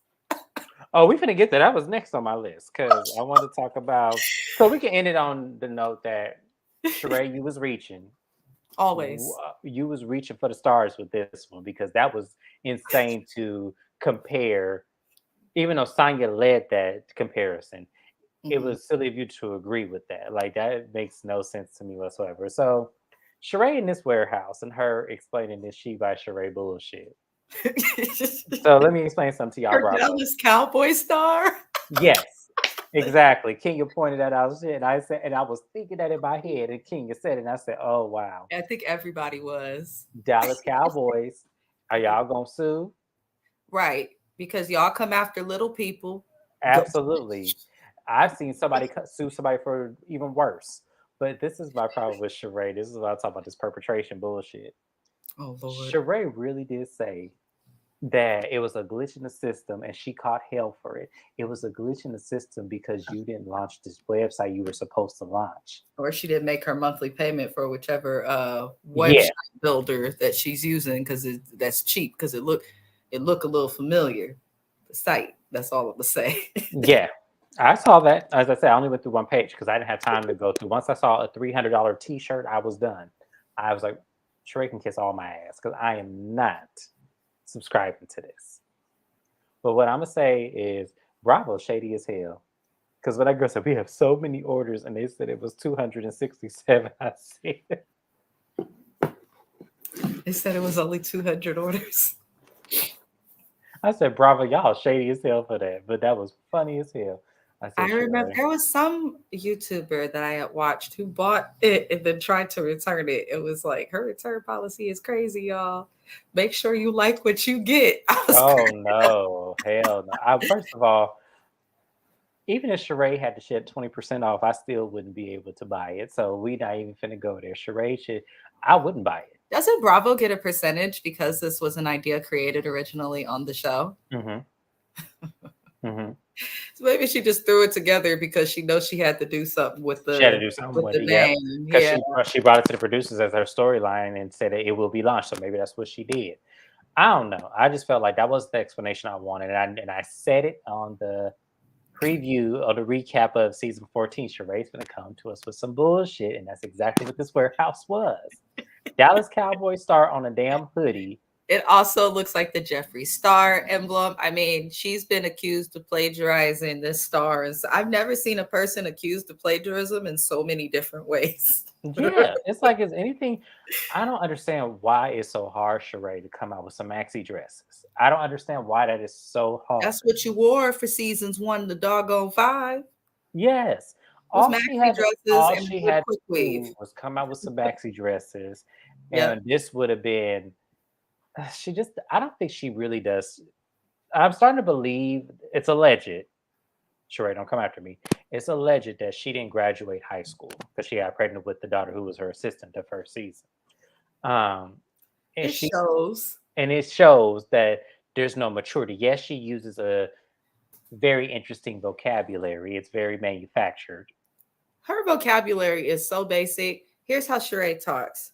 Oh, we finna get that. That was next on my list because I wanted to talk about. So we can end it on the note that Sheree, you was reaching. Always. You was reaching for the stars with this one because that was insane to compare. Even though Sonya led that comparison, it Mhm. was silly of you to agree with that. Like that makes no sense to me whatsoever. So Sheree in this warehouse and her explaining this she by Sheree bullshit. So let me explain something to y'all, Her Bravo. Dallas Cowboy star. Yes, exactly. Kenya pointed that out, shit, and I said, and I was thinking that in my head, and Kenya said it, and I said, "Oh wow, I think everybody was. Dallas Cowboys, are y'all gonna sue?" Right. Because y'all come after little people. Go. Absolutely. I've seen somebody sue somebody for even worse. But this is my problem with Sheree. This is what I talk about this perpetration bullshit. Oh Lord. Sheree really did say that it was a glitch in the system and she caught hell for it. It was a glitch in the system because you didn't launch this website you were supposed to launch. Or she didn't make her monthly payment for whichever website Yeah, builder that she's using because that's cheap because it look a little familiar. The site. That's all I'm gonna say. yeah. I saw that. As I said, I only went through one page because I didn't have time to go through. Once I saw a $300 t-shirt, I was done. I was like, Sheree can kiss all my ass because I am not subscribing to this. But what I'm gonna say is, Bravo shady as hell. Because when that girl said we have so many orders, and they said it was 267, I said, They said it was only 200 orders. I said, Bravo, y'all shady as hell for that. But that was funny as hell. I I said, remember Sheree. there was some YouTuber that I had watched who bought it and then tried to return it. It was like her return policy is crazy, y'all. Make sure you like what you get. I was Oh crazy. no, hell no. First of all, even if Sheree had to shed 20% off, I still wouldn't be able to buy it. So we not even finna go there. Sheree should, I wouldn't buy it. Doesn't Bravo get a percentage because this was an idea created originally on the show? Mm-hmm. Mm-hmm. So maybe she just threw it together because she knows she had to do something She had to do something with the it, yep. name. Because Yeah. she brought it to the producers as her storyline and said that it will be launched. So maybe that's what she did. I don't know. I just felt like that was the explanation I wanted, and I said it on the preview or the recap of season 14. Sheree's gonna come to us with some bullshit, and that's exactly what this warehouse was. Dallas Cowboy star on a damn hoodie. It also looks like the Jeffree Star emblem. I mean, she's been accused of plagiarizing this star. And so I've never seen a person accused of plagiarism in so many different ways. Yeah, it's like is anything. I don't understand why it's so hard, Sheree, to come out with some maxi dresses. I don't understand why that is so hard. That's what you wore for seasons 1 to doggone 5 Yes. was maxi dresses All and she good had quick to weave. do was come out with some maxi dresses, Yep. and this would have been she just I don't think she really does. I'm starting to believe it's alleged. Sheree, don't come after me. It's alleged that she didn't graduate high school because she got pregnant with the daughter who was her assistant the first season. Um, and It she's shows. and it shows that there's no maturity. Yes, she uses a very interesting vocabulary. It's very manufactured, Her vocabulary is so basic. Here's how Sheree talks.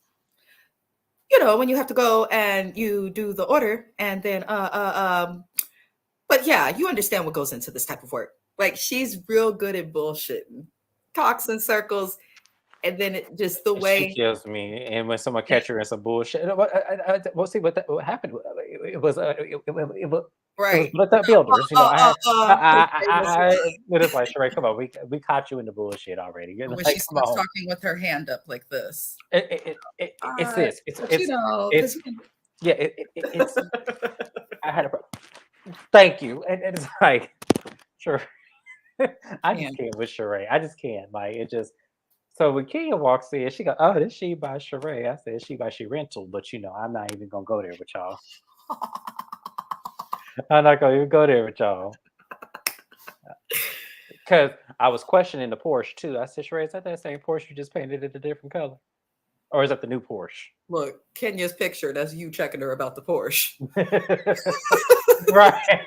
You know, when you have to go and you do the order, and then but yeah, you understand what goes into this type of work. Like she's real good at bullshitting, talks in circles, and then it just the She way. kills me, and when someone catch her in some bullshit, well, see what happened. It was it was Right. Blood Up Builders. You know, Her famous it is like Sheree, come on, we caught you in the bullshit already. You're when she like, come starts on, talking with her hand up like this. it's this, But you know, because it's you can. yeah, it's. I had a thank you, and it's like sure. I just Yeah. can't with Sheree. I just can't. Like it just. So when Kenya walks in, she go, "Oh, this she by Sheree." I said, "She by she rental," but you know, I'm not even gonna go there with y'all. I'm not gonna even go there with y'all because I was questioning the Porsche too. I said, "Sheree, is that same Porsche you just painted it a different color, or is that the new Porsche?" Look, Kenya's picture. That's you checking her about the Porsche. Right.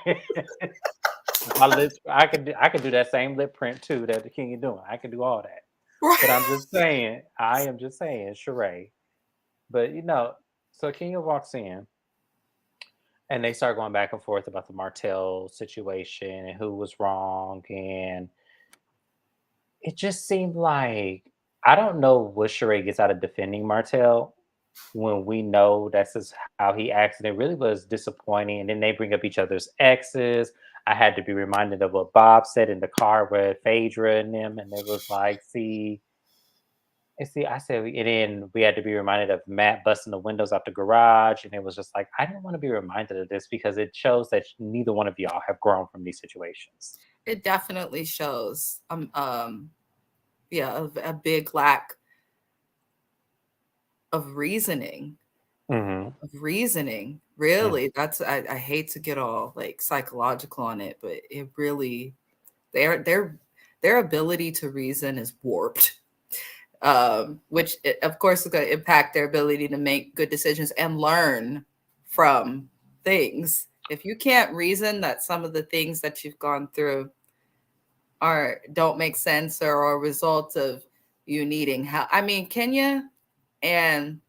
My lips. I could do that same lip print too that the Kenya doing. I can do all that. But Right. I'm just saying. I am just saying, Sheree. But you know, so Kenya walks in and they start going back and forth about the Martell situation and who was wrong. And it just seemed like I don't know what Sheree gets out of defending Martell when we know that's just how he acts. And it really was disappointing. And then they bring up each other's exes. I had to be reminded of what Bob said in the car with Phaedra and them. And it was like, I said, and then we had to be reminded of Matt busting the windows out the garage, and it was just like I didn't want to be reminded of this because it shows that neither one of y'all have grown from these situations. It definitely shows. Yeah, a big lack of reasoning. Hmm. Really, that's I hate to get all like psychological on it, but it really their ability to reason is warped. Which of course is going to impact their ability to make good decisions and learn from things. If you can't reason that some of the things that you've gone through are don't make sense or are a result of you needing help. I mean, Kenya and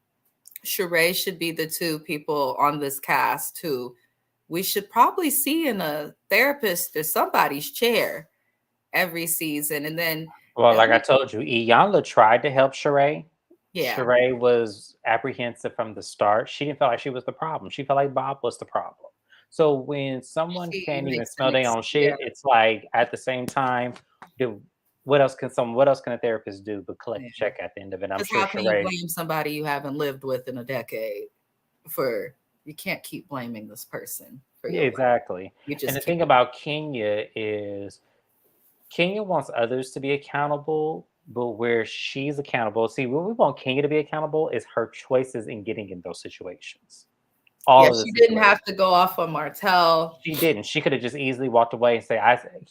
Sheree should be the two people on this cast who we should probably see in a therapist or somebody's chair every season. And then Well, at like I least, told you, Iyanla tried to help Sheree. yeah, Sheree was apprehensive from the start. She didn't feel like she was the problem. She felt like Bob was the problem. So when someone she can't even makes an smell their own yeah, shit, it's like at the same time, do what else can a therapist do but collect the yeah. check at the end of it? I'm Because sure how can you Sheree. blame somebody you haven't lived with in a decade for you can't keep blaming this person for Yeah, your life. exactly. You And the just thing can't. about Kenya is Kenya wants others to be accountable, but where she's accountable, see, where we want Kenya to be accountable is her choices in getting in those situations. Yeah, All of the she didn't situations. have to go off on Martell. She didn't. She could have just easily walked away and say,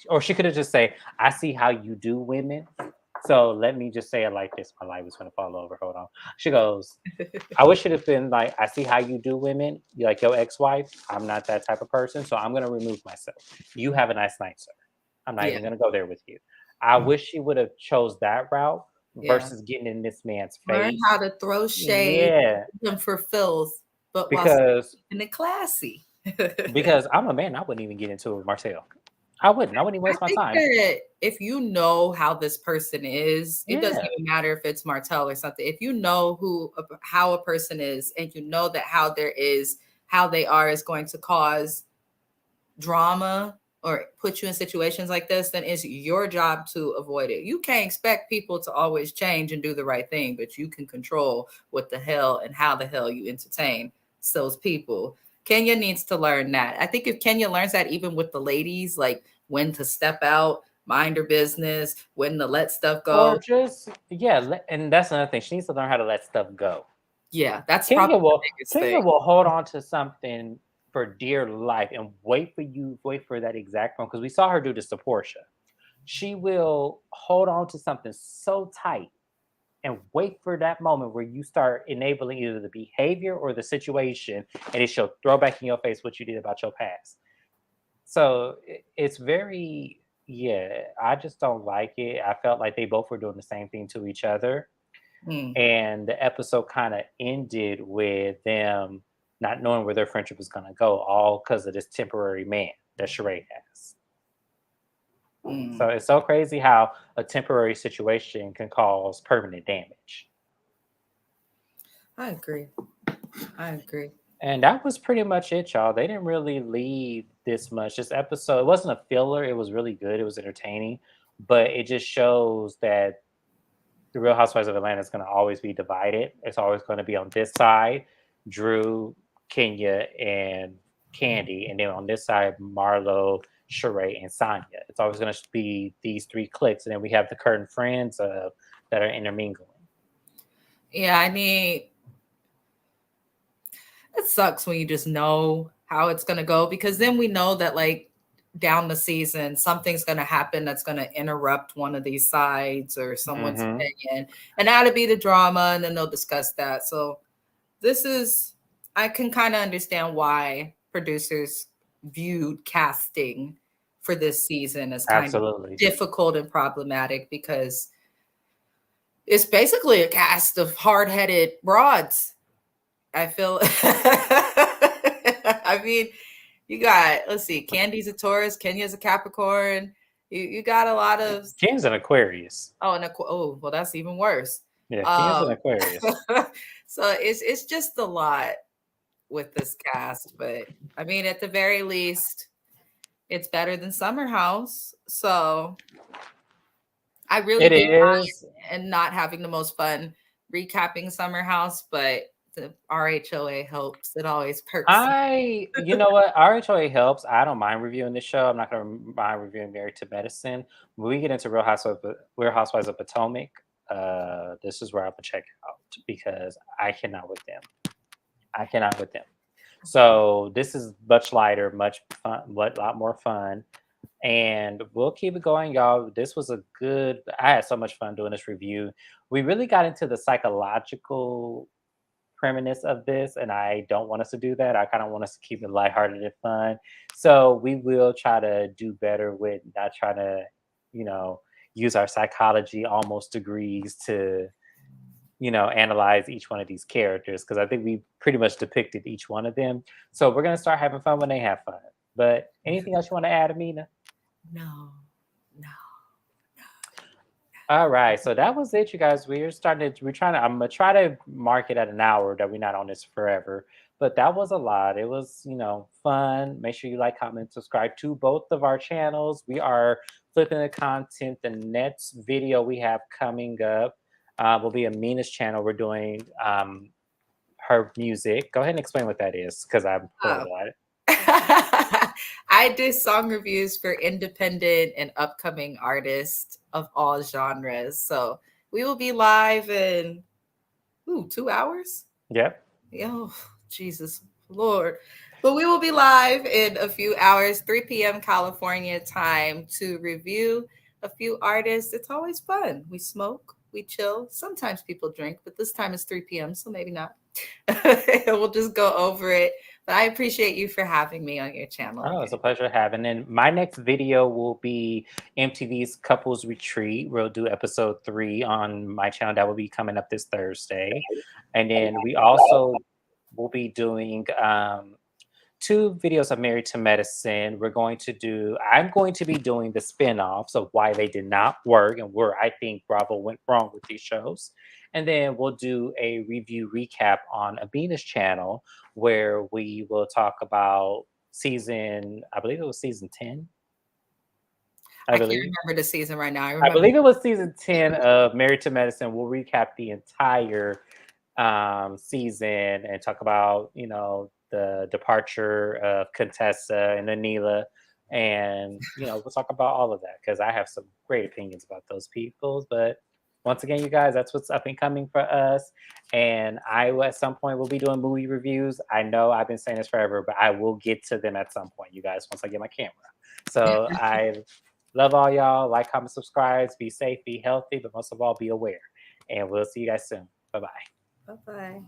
or she could have just say, I see how you do women. So let me just say it like this. My light was going to fall over. Hold on. She goes, I wish it had been like, I see how you do women. You like your ex-wife. I'm not that type of person. So I'm going to remove myself. You have a nice night, sir. I'm not Yeah, even going to go there with you. I wish she would have chose that route yeah. versus getting in this man's Learn face. how to throw shade Yeah. them for filth, but while still Because keeping it classy. because I'm a man, I wouldn't even get into it, Marcel. I wouldn't. I wouldn't even I waste my think time. that if you know how this person is, it doesn't Yeah. even matter if it's Martell or something. If you know how a person is, and you know that how they are is going to cause drama or put you in situations like this, then it's your job to avoid it. You can't expect people to always change and do the right thing, but you can control what the hell and how the hell you entertain those people. Kenya needs to learn that. I think if Kenya learns that even with the ladies, like when to step out, mind her business, when to let stuff Or go. just yeah, and that's another thing. She needs to learn how to let stuff go. Yeah, that's Kenya probably the will biggest thing. Kenya will hold on to something for dear life and wait for that exact moment because we saw her do this to Portia. She will hold on to something so tight and wait for that moment where you start enabling either the behavior or the situation, and it she'll throw back in your face what you did about your past. So it's very Yeah, I just don't like it. I felt like they both were doing the same thing to each other. Mm, And the episode kind of ended with them not knowing where their friendship was going to go, all because of this temporary man that Sheree has. So mm. it's so crazy how a temporary situation can cause permanent damage. I agree. I agree. And that was pretty much it, y'all. They didn't really leave this much. This episode, it wasn't a filler. It was really good. It was entertaining, but it just shows that the Real Housewives of Atlanta is going to always be divided. It's always going to be on this side, Drew, Kenya, and Candy, and then on this side, Marlo, Sheree, and Sonya. It's always going to be these three cliques, and then we have the current friends that are intermingling. Yeah, I mean, it sucks when you just know how it's going to go because then we know that like down the season something's going to happen that's going to interrupt one of these sides or someone's Hmm. opinion, and that'll be the drama, and then they'll discuss that. So this is, I can kind of understand why producers viewed casting for this season as kind of Absolutely. difficult and problematic because it's basically a cast of hard-headed broads. I feel I mean, you got, let's see, Candy's a Taurus, Kenya's a Capricorn. You got a lot of, King's an Aquarius. oh, and oh, well, that's even worse. Yeah, King's an Um Aquarius. so it's just a lot with this cast, but I mean, at the very least, it's better than Summer House. So I really It did is. and not having the most fun recapping Summer House, but the RHOA helps. It always perks. You know what? RHOA helps. I don't mind reviewing this show. I'm not going to mind reviewing Married to Medicine. When we get into Real Housewives of Potomac, this is where I would check out because I cannot with them. I cannot with them. So this is much lighter, much fun, a lot more fun, and we'll keep it going, y'all. This was a good. I had so much fun doing this review. We really got into the psychological premise of this, and I don't want us to do that. I kind of want us to keep it lighthearted and fun. So we will try to do better with not trying to, you know, use our psychology almost degrees to, analyze each one of these characters because I think we pretty much depicted each one of them. So we're gonna start having fun when they have fun. But anything else you want to add, Amina? No, no. All right, so that was it, you guys. We're trying to. I'm gonna try to mark it at an hour that we're not on this forever. But that was a lot. It was, fun. Make sure you like, comment, subscribe to both of our channels. We are flipping the content. The next video we have coming up will be Amina's channel. We're doing her music. Go ahead and explain what that is, because I'm Oh. horrible at it. I do song reviews for independent and upcoming artists of all genres. So we will be live in 2 hours. Yep. Oh, Jesus Lord. But we will be live in a few hours, 3 p.m. California time, to review a few artists. It's always fun. We smoke, we chill. Sometimes people drink, but this time it's 3 p.m., so maybe not. We'll just go over it. But I appreciate you for having me on your channel Oh, it's a again. pleasure having. And my next video will be MTV's Couples Retreat. We'll do episode 3 on my channel. That will be coming up this Thursday. And then we also will be doing 2 videos of Married to Medicine. I'm going to be doing the spin-offs of why they did not work and where I think Bravo went wrong with these shows. And then we'll do a review recap on Abina's channel where we will talk about I believe it was season 10. I I can't believe. remember the season right now. I I remember. believe it was season 10 of Married to Medicine. We'll recap the entire season and talk about, the departure of Contessa and Anila. And, we'll talk about all of that because I have some great opinions about those people. But once again, you guys, that's what's up and coming for us. And at some point, will be doing movie reviews. I know I've been saying this forever, but I will get to them at some point, you guys, once I get my camera. So I love all y'all. Like, comment, subscribe. Be safe, be healthy, but most of all, be aware. And we'll see you guys soon. Bye bye. Bye bye.